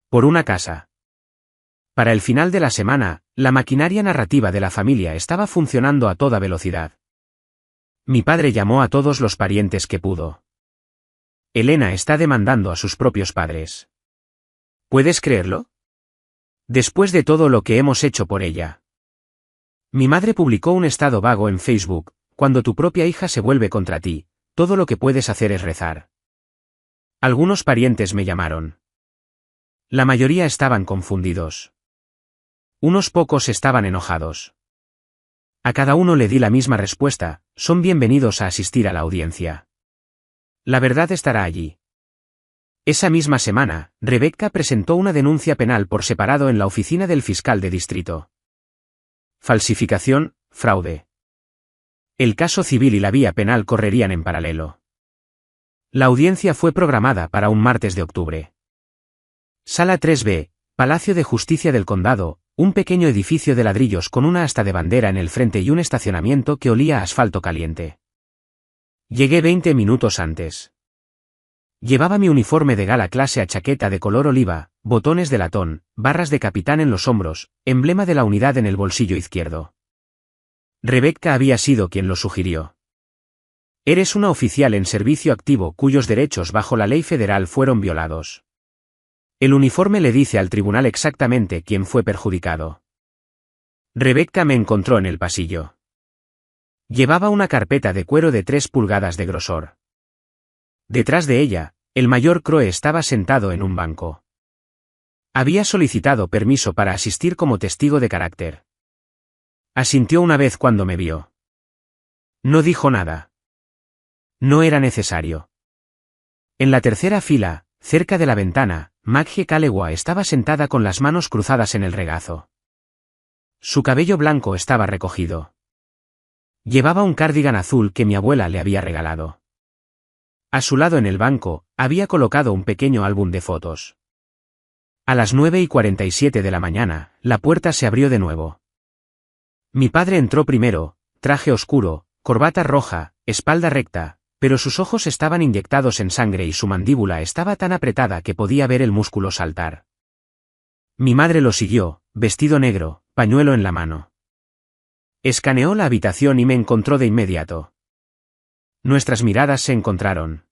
Por una casa. Para el final de la semana, la maquinaria narrativa de la familia estaba funcionando a toda velocidad. Mi padre llamó a todos los parientes que pudo. Elena está demandando a sus propios padres. ¿Puedes creerlo? Después de todo lo que hemos hecho por ella. Mi madre publicó un estado vago en Facebook: cuando tu propia hija se vuelve contra ti, todo lo que puedes hacer es rezar. Algunos parientes me llamaron. La mayoría estaban confundidos. Unos pocos estaban enojados. A cada uno le di la misma respuesta: son bienvenidos a asistir a la audiencia. La verdad estará allí. Esa misma semana, Rebecca presentó una denuncia penal por separado en la oficina del fiscal de distrito. Falsificación, fraude. El caso civil y la vía penal correrían en paralelo. La audiencia fue programada para un martes de octubre. Sala 3B, Palacio de Justicia del Condado, un pequeño edificio de ladrillos con una asta de bandera en el frente y un estacionamiento que olía a asfalto caliente. Llegué 20 minutos antes. Llevaba mi uniforme de gala clase A, chaqueta de color oliva, botones de latón, barras de capitán en los hombros, emblema de la unidad en el bolsillo izquierdo. Rebecca había sido quien lo sugirió. Eres una oficial en servicio activo cuyos derechos bajo la ley federal fueron violados. El uniforme le dice al tribunal exactamente quién fue perjudicado. Rebecca me encontró en el pasillo. Llevaba una carpeta de cuero de 3 pulgadas de grosor. Detrás de ella, el mayor Crowe estaba sentado en un banco. Había solicitado permiso para asistir como testigo de carácter. Asintió una vez cuando me vio. No dijo nada. No era necesario. En la tercera fila, cerca de la ventana, Maggie Calewa estaba sentada con las manos cruzadas en el regazo. Su cabello blanco estaba recogido. Llevaba un cardigan azul que mi abuela le había regalado. A su lado en el banco, había colocado un pequeño álbum de fotos. A las 9:47 de la mañana, la puerta se abrió de nuevo. Mi padre entró primero, traje oscuro, corbata roja, espalda recta, pero sus ojos estaban inyectados en sangre y su mandíbula estaba tan apretada que podía ver el músculo saltar. Mi madre lo siguió, vestido negro, pañuelo en la mano. Escaneó la habitación y me encontró de inmediato. Nuestras miradas se encontraron.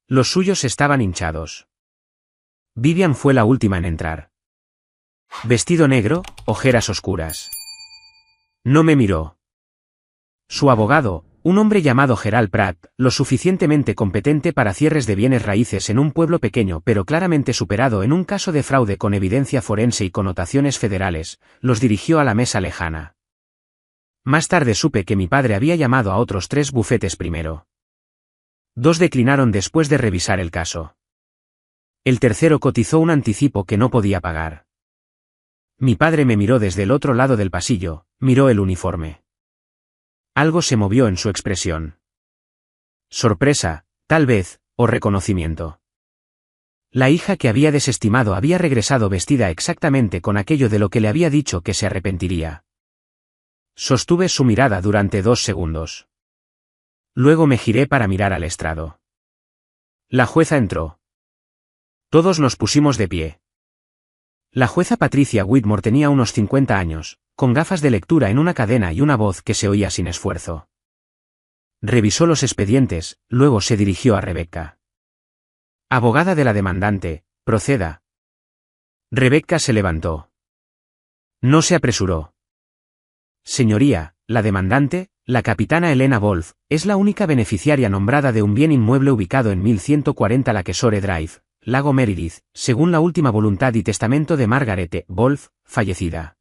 Los suyos estaban hinchados. Vivian fue la última en entrar. Vestido negro, ojeras oscuras. No me miró. Su abogado, un hombre llamado Gerald Pratt, lo suficientemente competente para cierres de bienes raíces en un pueblo pequeño pero claramente superado en un caso de fraude con evidencia forense y connotaciones federales, los dirigió a la mesa lejana. Más tarde supe que mi padre había llamado a otros 3 bufetes primero. 2 declinaron después de revisar el caso. El tercero cotizó un anticipo que no podía pagar. Mi padre me miró desde el otro lado del pasillo, miró el uniforme. Algo se movió en su expresión. Sorpresa, tal vez, o reconocimiento. La hija que había desestimado había regresado vestida exactamente con aquello de lo que le había dicho que se arrepentiría. Sostuve su mirada durante 2 segundos. Luego me giré para mirar al estrado. La jueza entró. Todos nos pusimos de pie. La jueza Patricia Whitmore tenía unos 50 años, con gafas de lectura en una cadena y una voz que se oía sin esfuerzo. Revisó los expedientes, luego se dirigió a Rebecca. Abogada de la demandante, proceda. Rebecca se levantó. No se apresuró. Señoría, la demandante, la capitana Elena Wolf, es la única beneficiaria nombrada de un bien inmueble ubicado en 1140 Lakeshore Drive, Lago Meredith, según la última voluntad y testamento de Margaret Wolf, fallecida.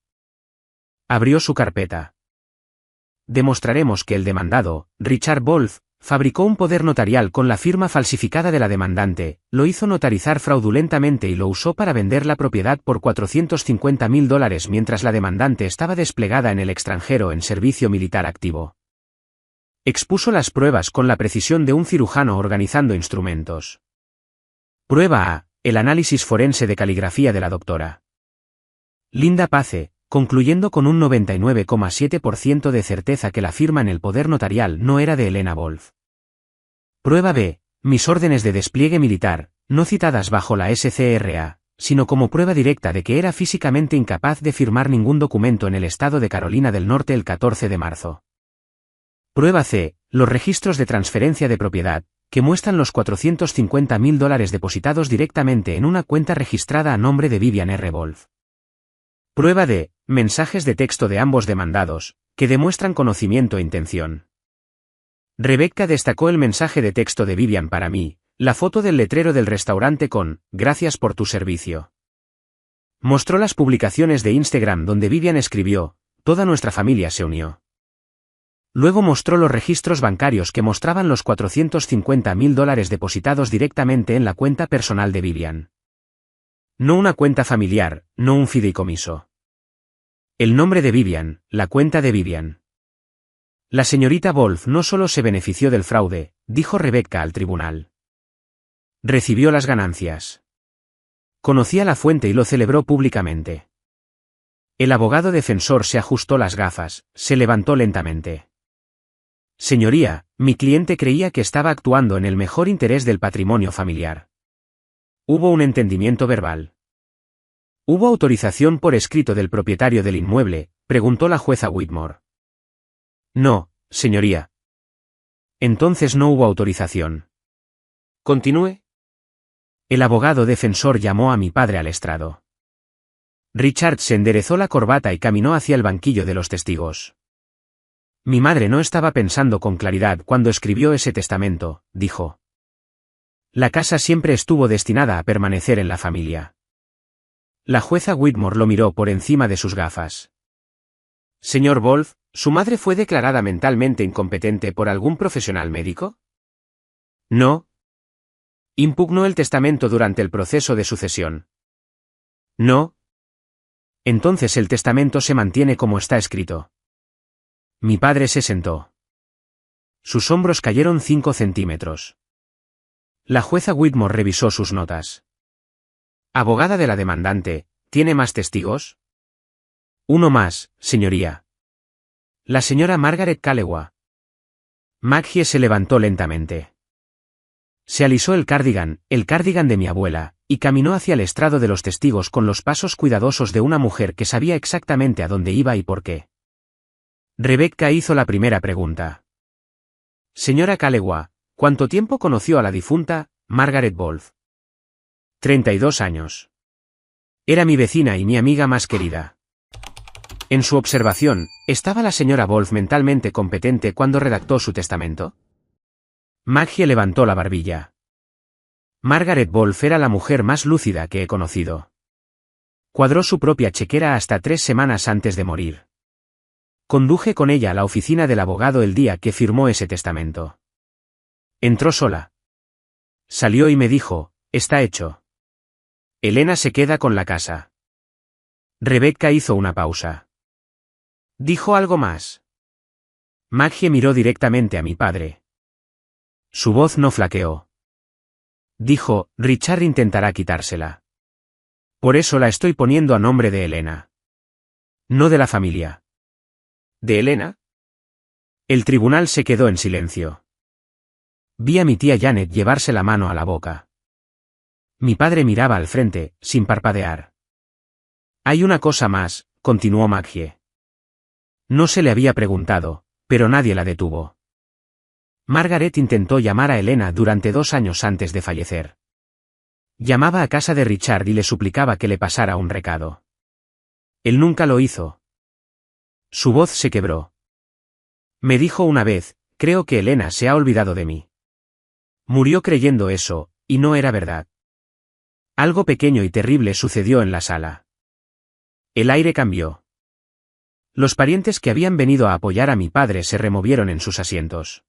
Abrió su carpeta. Demostraremos que el demandado, Richard Wolf, fabricó un poder notarial con la firma falsificada de la demandante, lo hizo notarizar fraudulentamente y lo usó para vender la propiedad por $450,000 mientras la demandante estaba desplegada en el extranjero en servicio militar activo. Expuso las pruebas con la precisión de un cirujano organizando instrumentos. Prueba A, el análisis forense de caligrafía de la doctora Linda Pace, concluyendo con un 99,7% de certeza que la firma en el poder notarial no era de Elena Wolf. Prueba B, mis órdenes de despliegue militar, no citadas bajo la SCRA, sino como prueba directa de que era físicamente incapaz de firmar ningún documento en el estado de Carolina del Norte el 14 de marzo. Prueba C, los registros de transferencia de propiedad, que muestran los $450,000 depositados directamente en una cuenta registrada a nombre de Vivian R. Wolf. Prueba D, mensajes de texto de ambos demandados, que demuestran conocimiento e intención. Rebecca destacó el mensaje de texto de Vivian para mí, la foto del letrero del restaurante con, gracias por tu servicio. Mostró las publicaciones de Instagram donde Vivian escribió, toda nuestra familia se unió. Luego mostró los registros bancarios que mostraban los $450,000 depositados directamente en la cuenta personal de Vivian. No una cuenta familiar, no un fideicomiso. El nombre de Vivian, la cuenta de Vivian. La señorita Wolf no solo se benefició del fraude, dijo Rebecca al tribunal. Recibió las ganancias. Conocía la fuente y lo celebró públicamente. El abogado defensor se ajustó las gafas, se levantó lentamente. Señoría, mi cliente creía que estaba actuando en el mejor interés del patrimonio familiar. Hubo un entendimiento verbal. ¿Hubo autorización por escrito del propietario del inmueble?, preguntó la jueza Whitmore. No, señoría. Entonces no hubo autorización. Continúe. El abogado defensor llamó a mi padre al estrado. Richard se enderezó la corbata y caminó hacia el banquillo de los testigos. Mi madre no estaba pensando con claridad cuando escribió ese testamento, dijo. La casa siempre estuvo destinada a permanecer en la familia. La jueza Whitmore lo miró por encima de sus gafas. Señor Wolf, ¿su madre fue declarada mentalmente incompetente por algún profesional médico? No. ¿Impugnó el testamento durante el proceso de sucesión? No. Entonces el testamento se mantiene como está escrito. Mi padre se sentó. Sus hombros cayeron 5 centímetros. La jueza Whitmore revisó sus notas. Abogada de la demandante, ¿tiene más testigos? Uno más, señoría. La señora Margaret Calewa. Maggie se levantó lentamente. Se alisó el cardigan de mi abuela, y caminó hacia el estrado de los testigos con los pasos cuidadosos de una mujer que sabía exactamente a dónde iba y por qué. Rebecca hizo la primera pregunta. Señora Calewa, ¿cuánto tiempo conoció a la difunta, Margaret Wolf. 32 años. Era mi vecina y mi amiga más querida. En su observación, ¿estaba la señora Wolf mentalmente competente cuando redactó su testamento? Maggie levantó la barbilla. Margaret Wolf era la mujer más lúcida que he conocido. Cuadró su propia chequera hasta 3 semanas antes de morir. Conduje con ella a la oficina del abogado el día que firmó ese testamento. Entró sola. Salió y me dijo, está hecho. Elena se queda con la casa. Rebecca hizo una pausa. ¿Dijo algo más? Maggie miró directamente a mi padre. Su voz no flaqueó. Dijo, Richard intentará quitársela. Por eso la estoy poniendo a nombre de Elena. No de la familia. ¿De Elena? El tribunal se quedó en silencio. Vi a mi tía Janet llevarse la mano a la boca. Mi padre miraba al frente, sin parpadear. Hay una cosa más, continuó Maggie. No se le había preguntado, pero nadie la detuvo. Margaret intentó llamar a Elena durante 2 años antes de fallecer. Llamaba a casa de Richard y le suplicaba que le pasara un recado. Él nunca lo hizo. Su voz se quebró. Me dijo una vez, creo que Elena se ha olvidado de mí. Murió creyendo eso, y no era verdad. Algo pequeño y terrible sucedió en la sala. El aire cambió. Los parientes que habían venido a apoyar a mi padre se removieron en sus asientos.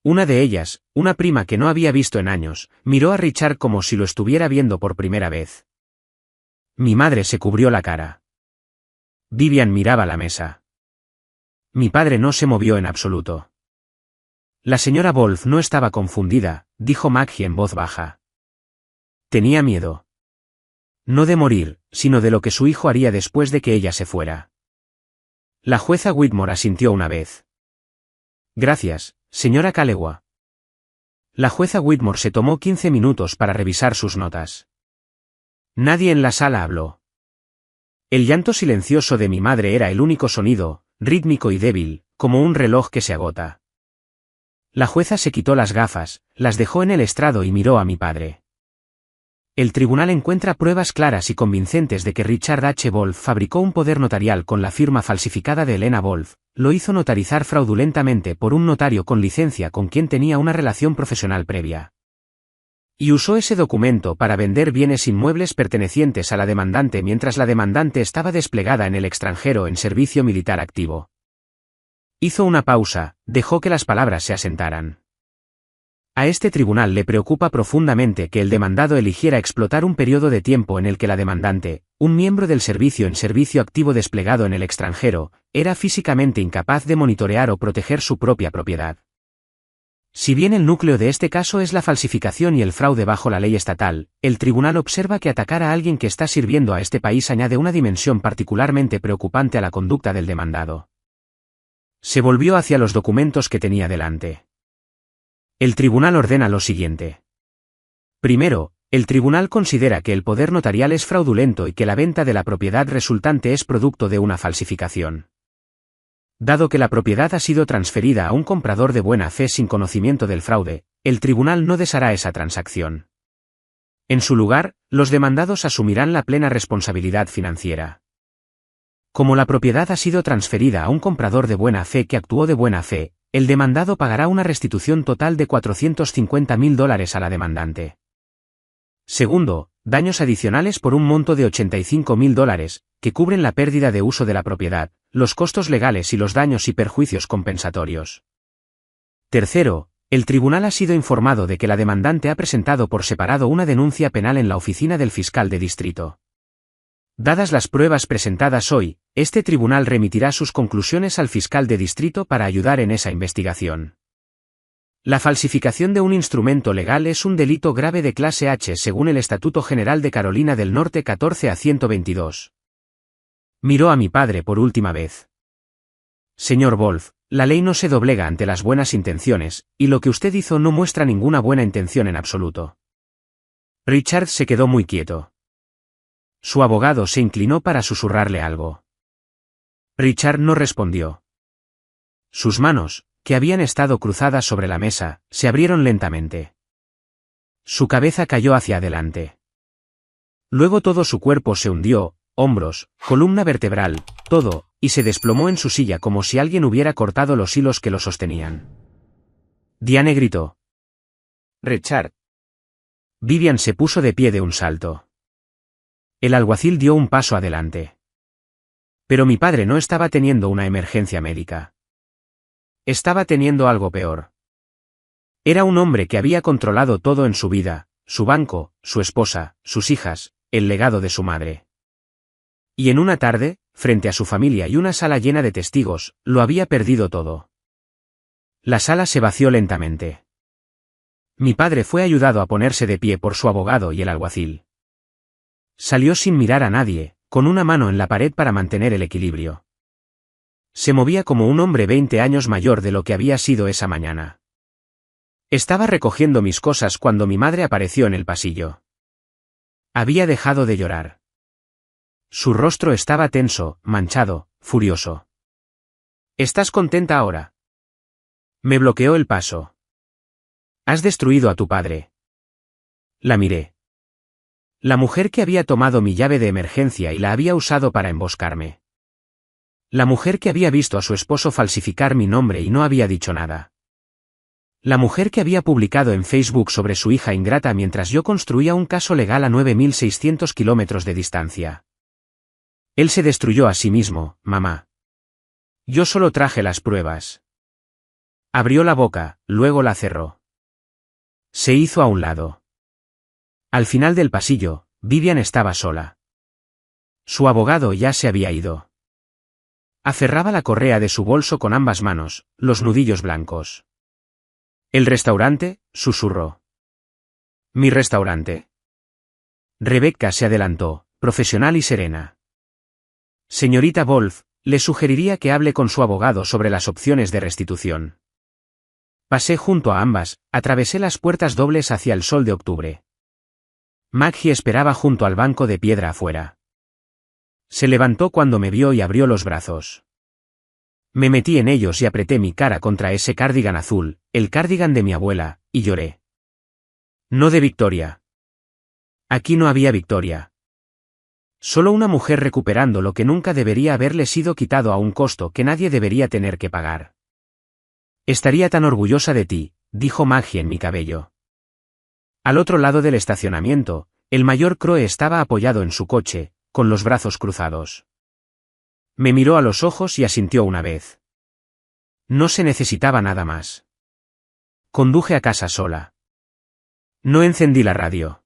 Una de ellas, una prima que no había visto en años, miró a Richard como si lo estuviera viendo por primera vez. Mi madre se cubrió la cara. Vivian miraba la mesa. Mi padre no se movió en absoluto. La señora Wolf no estaba confundida, dijo Maggie en voz baja. Tenía miedo. No de morir, sino de lo que su hijo haría después de que ella se fuera. La jueza Whitmore asintió una vez. Gracias, señora Calewa. La jueza Whitmore se tomó 15 minutos para revisar sus notas. Nadie en la sala habló. El llanto silencioso de mi madre era el único sonido, rítmico y débil, como un reloj que se agota. La jueza se quitó las gafas, las dejó en el estrado y miró a mi padre. El tribunal encuentra pruebas claras y convincentes de que Richard H. Wolf fabricó un poder notarial con la firma falsificada de Elena Wolf, lo hizo notarizar fraudulentamente por un notario con licencia con quien tenía una relación profesional previa. Y usó ese documento para vender bienes inmuebles pertenecientes a la demandante mientras la demandante estaba desplegada en el extranjero en servicio militar activo. Hizo una pausa, dejó que las palabras se asentaran. A este tribunal le preocupa profundamente que el demandado eligiera explotar un periodo de tiempo en el que la demandante, un miembro del servicio en servicio activo desplegado en el extranjero, era físicamente incapaz de monitorear o proteger su propia propiedad. Si bien el núcleo de este caso es la falsificación y el fraude bajo la ley estatal, el tribunal observa que atacar a alguien que está sirviendo a este país añade una dimensión particularmente preocupante a la conducta del demandado. Se volvió hacia los documentos que tenía delante. El tribunal ordena lo siguiente. Primero, el tribunal considera que el poder notarial es fraudulento y que la venta de la propiedad resultante es producto de una falsificación. Dado que la propiedad ha sido transferida a un comprador de buena fe sin conocimiento del fraude, el tribunal no deshará esa transacción. En su lugar, los demandados asumirán la plena responsabilidad financiera. Como la propiedad ha sido transferida a un comprador de buena fe que actuó de buena fe, el demandado pagará una restitución total de $450.000 a la demandante. Segundo, daños adicionales por un monto de $85.000, que cubren la pérdida de uso de la propiedad, los costos legales y los daños y perjuicios compensatorios. Tercero, el tribunal ha sido informado de que la demandante ha presentado por separado una denuncia penal en la oficina del fiscal de distrito. Dadas las pruebas presentadas hoy, este tribunal remitirá sus conclusiones al fiscal de distrito para ayudar en esa investigación. La falsificación de un instrumento legal es un delito grave de clase H según el Estatuto General de Carolina del Norte 14 a 122. Miró a mi padre por última vez. Señor Wolf, la ley no se doblega ante las buenas intenciones, y lo que usted hizo no muestra ninguna buena intención en absoluto. Richard se quedó muy quieto. Su abogado se inclinó para susurrarle algo. Richard no respondió. Sus manos, que habían estado cruzadas sobre la mesa, se abrieron lentamente. Su cabeza cayó hacia adelante. Luego todo su cuerpo se hundió, hombros, columna vertebral, todo, y se desplomó en su silla como si alguien hubiera cortado los hilos que lo sostenían. Diane gritó. Richard. Vivian se puso de pie de un salto. El alguacil dio un paso adelante. Pero mi padre no estaba teniendo una emergencia médica. Estaba teniendo algo peor. Era un hombre que había controlado todo en su vida, su banco, su esposa, sus hijas, el legado de su madre. Y en una tarde, frente a su familia y una sala llena de testigos, lo había perdido todo. La sala se vació lentamente. Mi padre fue ayudado a ponerse de pie por su abogado y el alguacil. Salió sin mirar a nadie, con una mano en la pared para mantener el equilibrio. Se movía como un hombre 20 años mayor de lo que había sido esa mañana. Estaba recogiendo mis cosas cuando mi madre apareció en el pasillo. Había dejado de llorar. Su rostro estaba tenso, manchado, furioso. ¿Estás contenta ahora? Me bloqueó el paso. Has destruido a tu padre. La miré. La mujer que había tomado mi llave de emergencia y la había usado para emboscarme. La mujer que había visto a su esposo falsificar mi nombre y no había dicho nada. La mujer que había publicado en Facebook sobre su hija ingrata mientras yo construía un caso legal a 9.600 kilómetros de distancia. Él se destruyó a sí mismo, mamá. Yo solo traje las pruebas. Abrió la boca, luego la cerró. Se hizo a un lado. Al final del pasillo, Vivian estaba sola. Su abogado ya se había ido. Aferraba la correa de su bolso con ambas manos, los nudillos blancos. ¿El restaurante?, susurró. ¿Mi restaurante? Rebecca se adelantó, profesional y serena. Señorita Wolf, le sugeriría que hable con su abogado sobre las opciones de restitución. Pasé junto a ambas, atravesé las puertas dobles hacia el sol de octubre. Maggie esperaba junto al banco de piedra afuera. Se levantó cuando me vio y abrió los brazos. Me metí en ellos y apreté mi cara contra ese cardigan azul, el cardigan de mi abuela, y lloré. No de victoria. Aquí no había victoria. Solo una mujer recuperando lo que nunca debería haberle sido quitado a un costo que nadie debería tener que pagar. Estaría tan orgullosa de ti, dijo Maggie en mi cabello. Al otro lado del estacionamiento, el mayor Crowe estaba apoyado en su coche, con los brazos cruzados. Me miró a los ojos y asintió una vez. No se necesitaba nada más. Conduje a casa sola. No encendí la radio.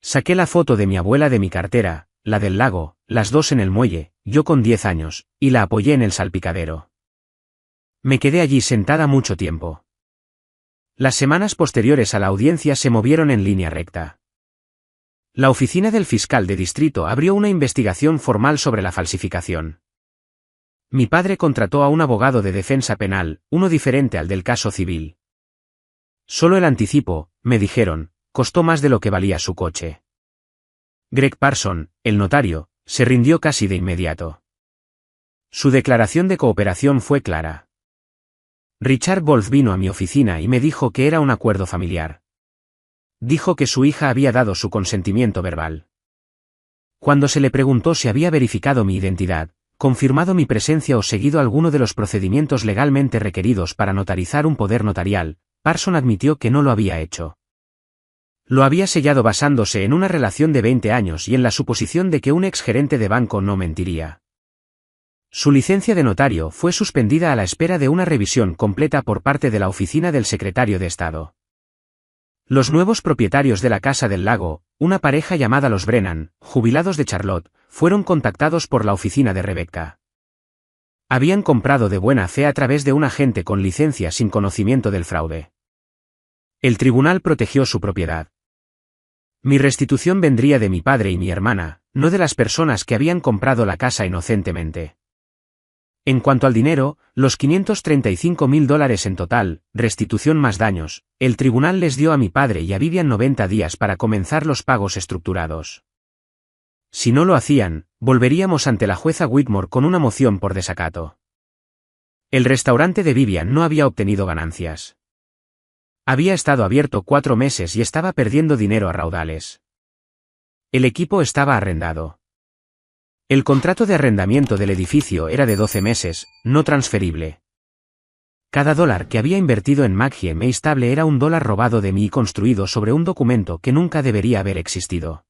Saqué la foto de mi abuela de mi cartera, la del lago, las dos en el muelle, yo con 10 años, y la apoyé en el salpicadero. Me quedé allí sentada mucho tiempo. Las semanas posteriores a la audiencia se movieron en línea recta. La oficina del fiscal de distrito abrió una investigación formal sobre la falsificación. Mi padre contrató a un abogado de defensa penal, uno diferente al del caso civil. Solo el anticipo, me dijeron, costó más de lo que valía su coche. Greg Parson, el notario, se rindió casi de inmediato. Su declaración de cooperación fue clara. Richard Wolf vino a mi oficina y me dijo que era un acuerdo familiar. Dijo que su hija había dado su consentimiento verbal. Cuando se le preguntó si había verificado mi identidad, confirmado mi presencia o seguido alguno de los procedimientos legalmente requeridos para notarizar un poder notarial, Parson admitió que no lo había hecho. Lo había sellado basándose en una relación de 20 años y en la suposición de que un exgerente de banco no mentiría. Su licencia de notario fue suspendida a la espera de una revisión completa por parte de la oficina del secretario de Estado. Los nuevos propietarios de la Casa del Lago, una pareja llamada los Brennan, jubilados de Charlotte, fueron contactados por la oficina de Rebecca. Habían comprado de buena fe a través de un agente con licencia sin conocimiento del fraude. El tribunal protegió su propiedad. Mi restitución vendría de mi padre y mi hermana, no de las personas que habían comprado la casa inocentemente. En cuanto al dinero, los $535.000 en total, restitución más daños, el tribunal les dio a mi padre y a Vivian 90 días para comenzar los pagos estructurados. Si no lo hacían, volveríamos ante la jueza Whitmore con una moción por desacato. El restaurante de Vivian no había obtenido ganancias. Había estado abierto 4 meses y estaba perdiendo dinero a raudales. El equipo estaba arrendado. El contrato de arrendamiento del edificio era de 12 meses, no transferible. Cada dólar que había invertido en Maggie May Stable era un dólar robado de mí y construido sobre un documento que nunca debería haber existido.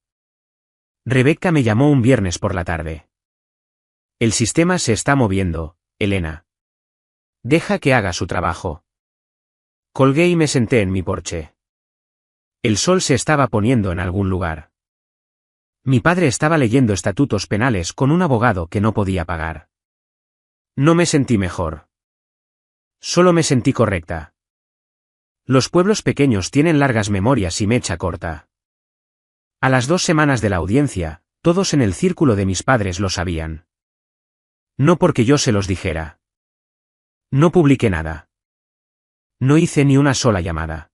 Rebecca me llamó un viernes por la tarde. El sistema se está moviendo, Elena. Deja que haga su trabajo. Colgué y me senté en mi porche. El sol se estaba poniendo en algún lugar. Mi padre estaba leyendo estatutos penales con un abogado que no podía pagar. No me sentí mejor. Solo me sentí correcta. Los pueblos pequeños tienen largas memorias y mecha corta. A las 2 semanas de la audiencia, todos en el círculo de mis padres lo sabían. No porque yo se los dijera. No publiqué nada. No hice ni una sola llamada.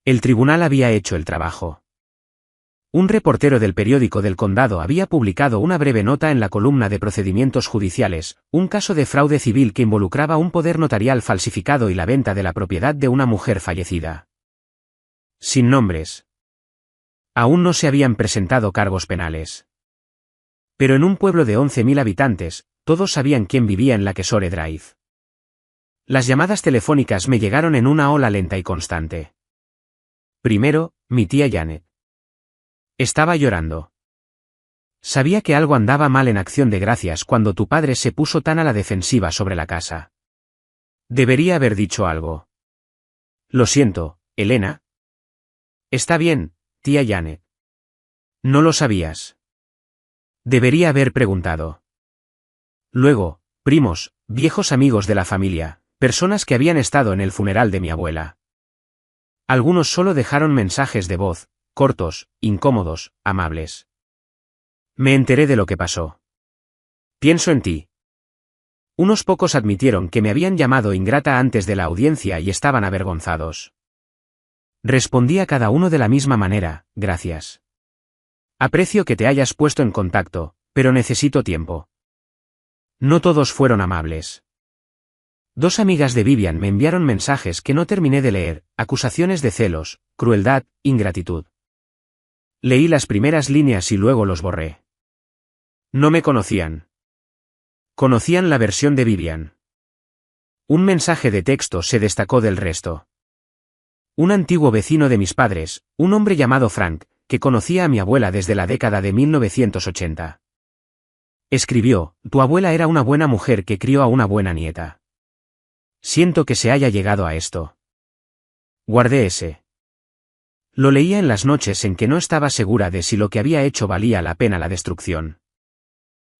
El tribunal había hecho el trabajo. Un reportero del periódico del condado había publicado una breve nota en la columna de procedimientos judiciales, un caso de fraude civil que involucraba un poder notarial falsificado y la venta de la propiedad de una mujer fallecida. Sin nombres. Aún no se habían presentado cargos penales. Pero en un pueblo de 11.000 habitantes, todos sabían quién vivía en la Kesore Drive. Las llamadas telefónicas me llegaron en una ola lenta y constante. Primero, mi tía Janet. Estaba llorando. Sabía que algo andaba mal en Acción de Gracias cuando tu padre se puso tan a la defensiva sobre la casa. Debería haber dicho algo. Lo siento, Elena. Está bien, tía Janet. No lo sabías. Debería haber preguntado. Luego, primos, viejos amigos de la familia, personas que habían estado en el funeral de mi abuela. Algunos solo dejaron mensajes de voz, cortos, incómodos, amables. Me enteré de lo que pasó. Pienso en ti. Unos pocos admitieron que me habían llamado ingrata antes de la audiencia y estaban avergonzados. Respondí a cada uno de la misma manera, gracias. Aprecio que te hayas puesto en contacto, pero necesito tiempo. No todos fueron amables. 2 amigas de Vivian me enviaron mensajes que no terminé de leer, acusaciones de celos, crueldad, ingratitud. Leí las primeras líneas y luego los borré. No me conocían. Conocían la versión de Vivian. Un mensaje de texto se destacó del resto. Un antiguo vecino de mis padres, un hombre llamado Frank, que conocía a mi abuela desde la década de 1980. Escribió: tu abuela era una buena mujer que crió a una buena nieta. Siento que se haya llegado a esto. Guardé ese. Lo leía en las noches en que no estaba segura de si lo que había hecho valía la pena la destrucción.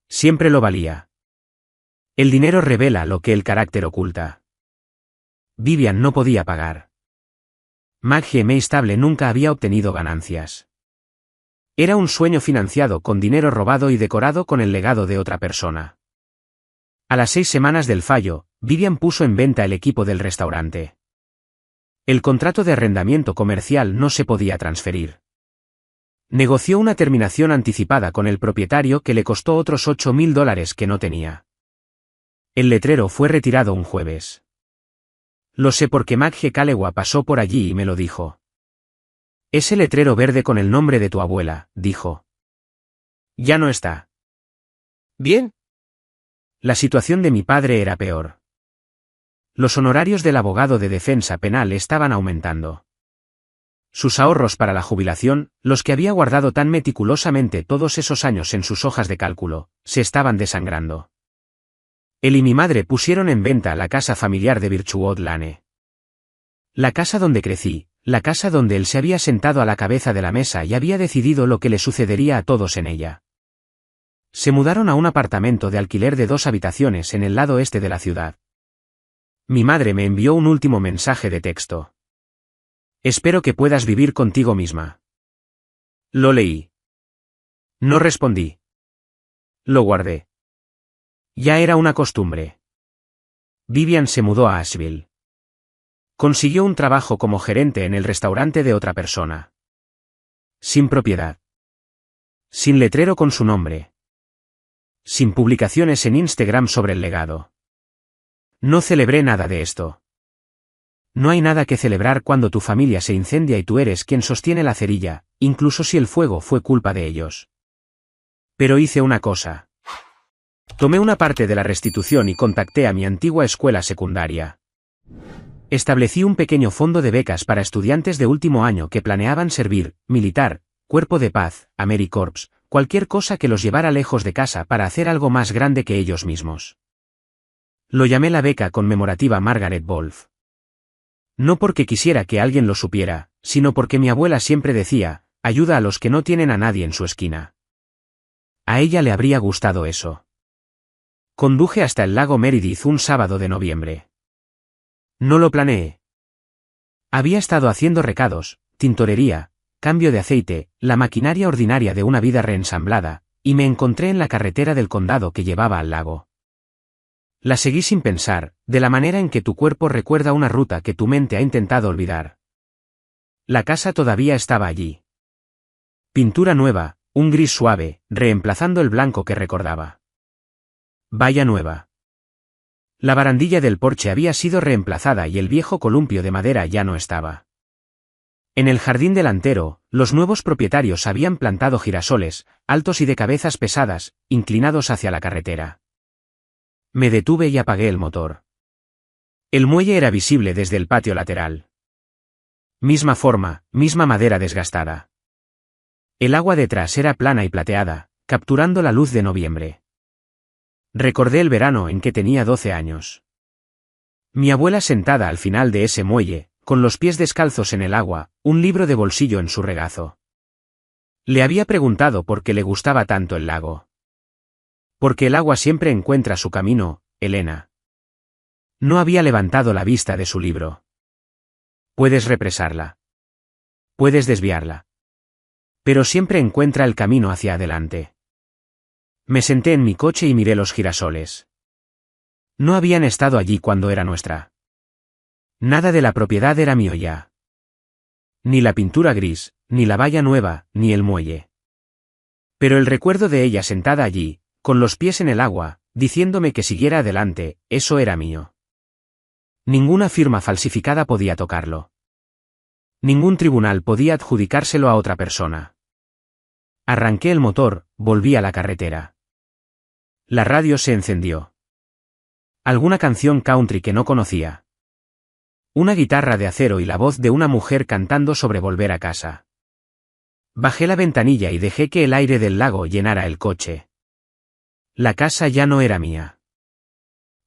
Siempre lo valía. El dinero revela lo que el carácter oculta. Vivian no podía pagar. Maggie May Stable nunca había obtenido ganancias. Era un sueño financiado con dinero robado y decorado con el legado de otra persona. A las 6 semanas del fallo, Vivian puso en venta el equipo del restaurante. El contrato de arrendamiento comercial no se podía transferir. Negoció una terminación anticipada con el propietario que le costó otros $8.000 que no tenía. El letrero fue retirado un jueves. Lo sé porque Maggie Calewa pasó por allí y me lo dijo. Ese letrero verde con el nombre de tu abuela, dijo. Ya no está. Bien. La situación de mi padre era peor. Los honorarios del abogado de defensa penal estaban aumentando. Sus ahorros para la jubilación, los que había guardado tan meticulosamente todos esos años en sus hojas de cálculo, se estaban desangrando. Él y mi madre pusieron en venta la casa familiar de Birchwood Lane. La casa donde crecí, la casa donde él se había sentado a la cabeza de la mesa y había decidido lo que le sucedería a todos en ella. Se mudaron a un apartamento de alquiler de 2 habitaciones en el lado este de la ciudad. Mi madre me envió un último mensaje de texto. Espero que puedas vivir contigo misma. Lo leí. No respondí. Lo guardé. Ya era una costumbre. Vivian se mudó a Asheville. Consiguió un trabajo como gerente en el restaurante de otra persona. Sin propiedad. Sin letrero con su nombre. Sin publicaciones en Instagram sobre el legado. No celebré nada de esto. No hay nada que celebrar cuando tu familia se incendia y tú eres quien sostiene la cerilla, incluso si el fuego fue culpa de ellos. Pero hice una cosa. Tomé una parte de la restitución y contacté a mi antigua escuela secundaria. Establecí un pequeño fondo de becas para estudiantes de último año que planeaban servir, militar, cuerpo de paz, AmeriCorps, cualquier cosa que los llevara lejos de casa para hacer algo más grande que ellos mismos. Lo llamé la beca conmemorativa Margaret Wolf. No porque quisiera que alguien lo supiera, sino porque mi abuela siempre decía, ayuda a los que no tienen a nadie en su esquina. A ella le habría gustado eso. Conduje hasta el lago Meredith un sábado de noviembre. No lo planeé. Había estado haciendo recados, tintorería, cambio de aceite, la maquinaria ordinaria de una vida reensamblada, y me encontré en la carretera del condado que llevaba al lago. La seguí sin pensar, de la manera en que tu cuerpo recuerda una ruta que tu mente ha intentado olvidar. La casa todavía estaba allí. Pintura nueva, un gris suave, reemplazando el blanco que recordaba. Valla nueva. La barandilla del porche había sido reemplazada y el viejo columpio de madera ya no estaba. En el jardín delantero, los nuevos propietarios habían plantado girasoles, altos y de cabezas pesadas, inclinados hacia la carretera. Me detuve y apagué el motor. El muelle era visible desde el patio lateral. Misma forma, misma madera desgastada. El agua detrás era plana y plateada, capturando la luz de noviembre. Recordé el verano en que tenía 12 años. Mi abuela sentada al final de ese muelle, con los pies descalzos en el agua, un libro de bolsillo en su regazo. Le había preguntado por qué le gustaba tanto el lago. Porque el agua siempre encuentra su camino, Elena. No había levantado la vista de su libro. Puedes represarla. Puedes desviarla. Pero siempre encuentra el camino hacia adelante. Me senté en mi coche y miré los girasoles. No habían estado allí cuando era nuestra. Nada de la propiedad era mío ya. Ni la pintura gris, ni la valla nueva, ni el muelle. Pero el recuerdo de ella sentada allí, con los pies en el agua, diciéndome que siguiera adelante, eso era mío. Ninguna firma falsificada podía tocarlo. Ningún tribunal podía adjudicárselo a otra persona. Arranqué el motor, volví a la carretera. La radio se encendió. Alguna canción country que no conocía. Una guitarra de acero y la voz de una mujer cantando sobre volver a casa. Bajé la ventanilla y dejé que el aire del lago llenara el coche. La casa ya no era mía.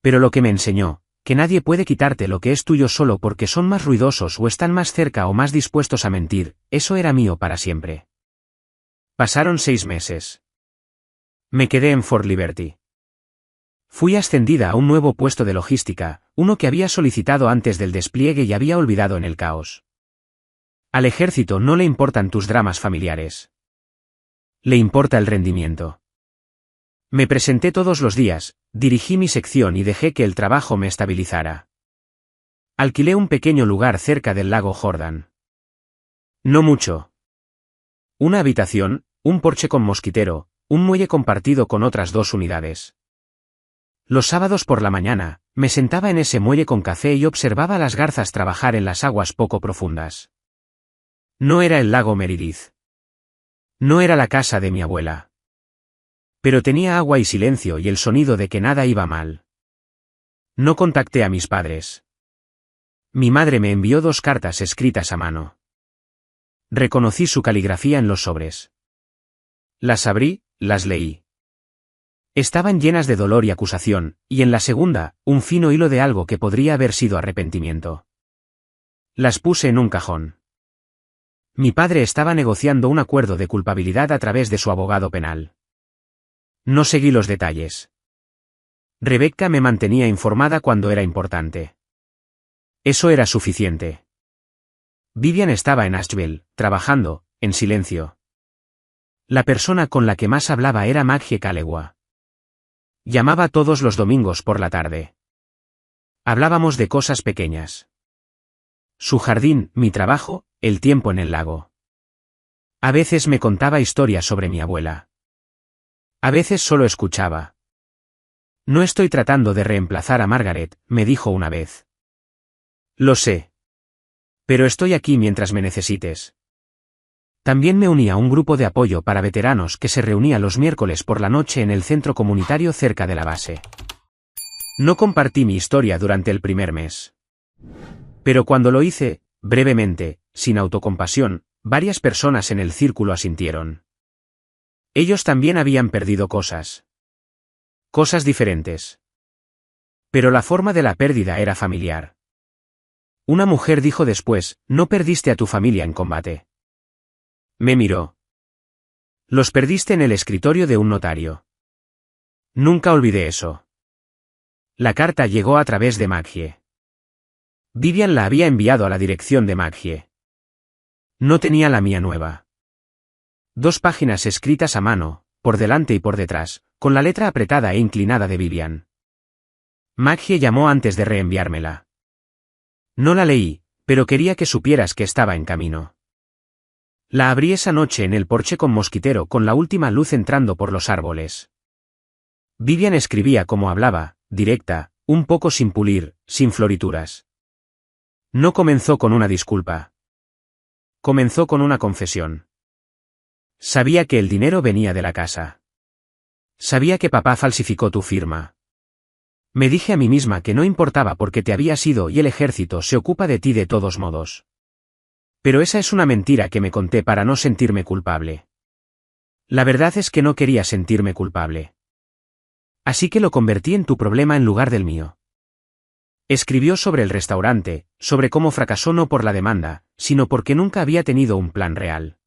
Pero lo que me enseñó, que nadie puede quitarte lo que es tuyo solo porque son más ruidosos o están más cerca o más dispuestos a mentir, eso era mío para siempre. Pasaron 6 meses. Me quedé en Fort Liberty. Fui ascendida a un nuevo puesto de logística, uno que había solicitado antes del despliegue y había olvidado en el caos. Al ejército no le importan tus dramas familiares. Le importa el rendimiento. Me presenté todos los días, dirigí mi sección y dejé que el trabajo me estabilizara. Alquilé un pequeño lugar cerca del lago Jordan. No mucho. Una habitación, un porche con mosquitero, un muelle compartido con otras 2 unidades. Los sábados por la mañana, me sentaba en ese muelle con café y observaba a las garzas trabajar en las aguas poco profundas. No era el lago Meredith. No era la casa de mi abuela. Pero tenía agua y silencio y el sonido de que nada iba mal. No contacté a mis padres. Mi madre me envió 2 cartas escritas a mano. Reconocí su caligrafía en los sobres. Las abrí, las leí. Estaban llenas de dolor y acusación, y en la segunda, un fino hilo de algo que podría haber sido arrepentimiento. Las puse en un cajón. Mi padre estaba negociando un acuerdo de culpabilidad a través de su abogado penal. No seguí los detalles. Rebecca me mantenía informada cuando era importante. Eso era suficiente. Vivian estaba en Asheville, trabajando, en silencio. La persona con la que más hablaba era Maggie Calewa. Llamaba todos los domingos por la tarde. Hablábamos de cosas pequeñas. Su jardín, mi trabajo, el tiempo en el lago. A veces me contaba historias sobre mi abuela. A veces solo escuchaba. No estoy tratando de reemplazar a Margaret, me dijo una vez. Lo sé, Pero estoy aquí mientras me necesites. También me uní a un grupo de apoyo para veteranos que se reunía los miércoles por la noche en el centro comunitario cerca de la base. No compartí mi historia durante el primer mes. Pero cuando lo hice, brevemente, sin autocompasión, varias personas en el círculo asintieron. Ellos también habían perdido cosas. Cosas diferentes. Pero la forma de la pérdida era familiar. Una mujer dijo después, no perdiste a tu familia en combate. Me miró. Los perdiste en el escritorio de un notario. Nunca olvidé eso. La carta llegó a través de Maggie. Vivian la había enviado a la dirección de Maggie. No tenía la mía nueva. 2 páginas escritas a mano, por delante y por detrás, con la letra apretada e inclinada de Vivian. Maggie llamó antes de reenviármela. No la leí, pero quería que supieras que estaba en camino. La abrí esa noche en el porche con mosquitero con la última luz entrando por los árboles. Vivian escribía como hablaba, directa, un poco sin pulir, sin florituras. No comenzó con una disculpa. Comenzó con una confesión. Sabía que el dinero venía de la casa. Sabía que papá falsificó tu firma. Me dije a mí misma que no importaba porque te habías ido y el ejército se ocupa de ti de todos modos. Pero esa es una mentira que me conté para no sentirme culpable. La verdad es que no quería sentirme culpable. Así que lo convertí en tu problema en lugar del mío. Escribió sobre el restaurante, sobre cómo fracasó no por la demanda, sino porque nunca había tenido un plan real.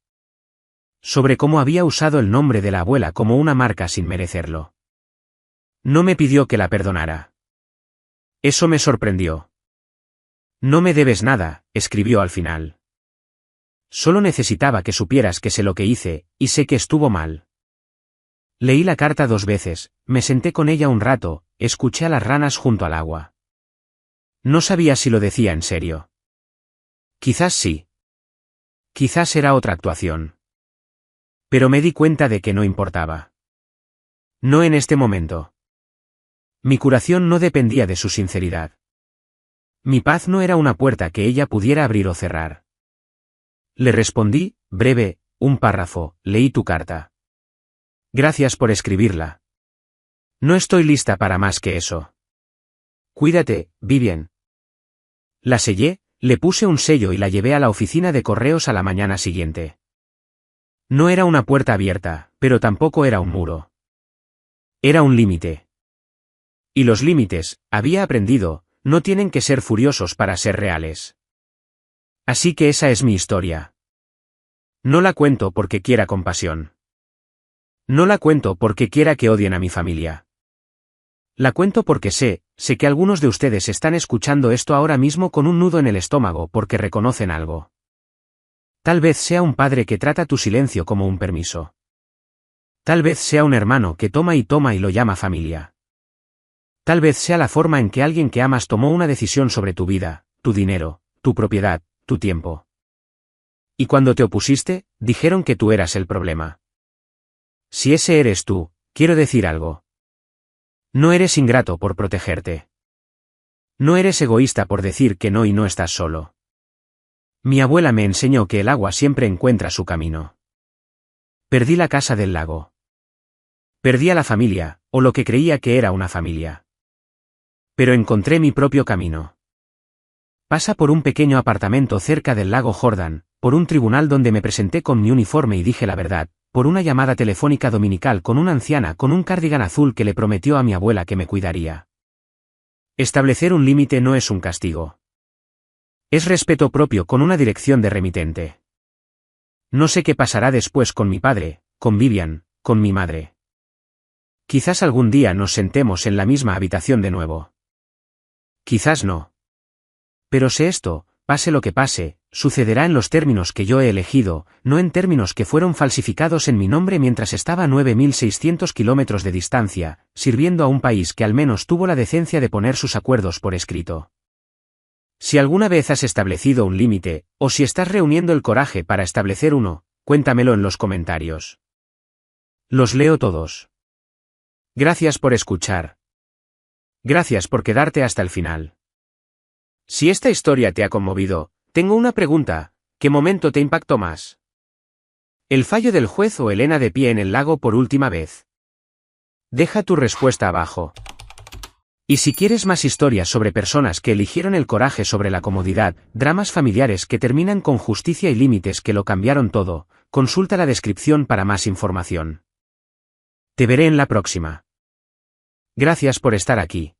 Sobre cómo había usado el nombre de la abuela como una marca sin merecerlo. No me pidió que la perdonara. Eso me sorprendió. No me debes nada, escribió al final. Solo necesitaba que supieras que sé lo que hice, y sé que estuvo mal. Leí la carta 2 veces, me senté con ella un rato, escuché a las ranas junto al agua. No sabía si lo decía en serio. Quizás sí. Quizás era otra actuación. Pero me di cuenta de que no importaba. No en este momento. Mi curación no dependía de su sinceridad. Mi paz no era una puerta que ella pudiera abrir o cerrar. Le respondí, breve, un párrafo, leí tu carta. Gracias por escribirla. No estoy lista para más que eso. Cuídate, Vivian. La sellé, le puse un sello y la llevé a la oficina de correos a la mañana siguiente. No era una puerta abierta, pero tampoco era un muro. Era un límite. Y los límites, había aprendido, no tienen que ser furiosos para ser reales. Así que esa es mi historia. No la cuento porque quiera compasión. No la cuento porque quiera que odien a mi familia. La cuento porque sé que algunos de ustedes están escuchando esto ahora mismo con un nudo en el estómago porque reconocen algo. Tal vez sea un padre que trata tu silencio como un permiso. Tal vez sea un hermano que toma y lo llama familia. Tal vez sea la forma en que alguien que amas tomó una decisión sobre tu vida, tu dinero, tu propiedad, tu tiempo. Y cuando te opusiste, dijeron que tú eras el problema. Si ese eres tú, quiero decir algo. No eres ingrato por protegerte. No eres egoísta por decir que no y no estás solo. Mi abuela me enseñó que el agua siempre encuentra su camino. Perdí la casa del lago. Perdí a la familia, o lo que creía que era una familia. Pero encontré mi propio camino. Pasa por un pequeño apartamento cerca del lago Jordan, por un tribunal donde me presenté con mi uniforme y dije la verdad, por una llamada telefónica dominical con una anciana con un cardigan azul que le prometió a mi abuela que me cuidaría. Establecer un límite no es un castigo. Es respeto propio con una dirección de remitente. No sé qué pasará después con mi padre, con Vivian, con mi madre. Quizás algún día nos sentemos en la misma habitación de nuevo. Quizás no. Pero sé esto, pase lo que pase, sucederá en los términos que yo he elegido, no en términos que fueron falsificados en mi nombre mientras estaba a 9.600 kilómetros de distancia, sirviendo a un país que al menos tuvo la decencia de poner sus acuerdos por escrito. Si alguna vez has establecido un límite, o si estás reuniendo el coraje para establecer uno, cuéntamelo en los comentarios. Los leo todos. Gracias por escuchar. Gracias por quedarte hasta el final. Si esta historia te ha conmovido, Tengo una pregunta, ¿qué momento te impactó más? ¿El fallo del juez o Elena de pie en el lago por última vez? Deja tu respuesta abajo. Y si quieres más historias sobre personas que eligieron el coraje sobre la comodidad, dramas familiares que terminan con justicia y límites que lo cambiaron todo, consulta la descripción para más información. Te veré en la próxima. Gracias por estar aquí.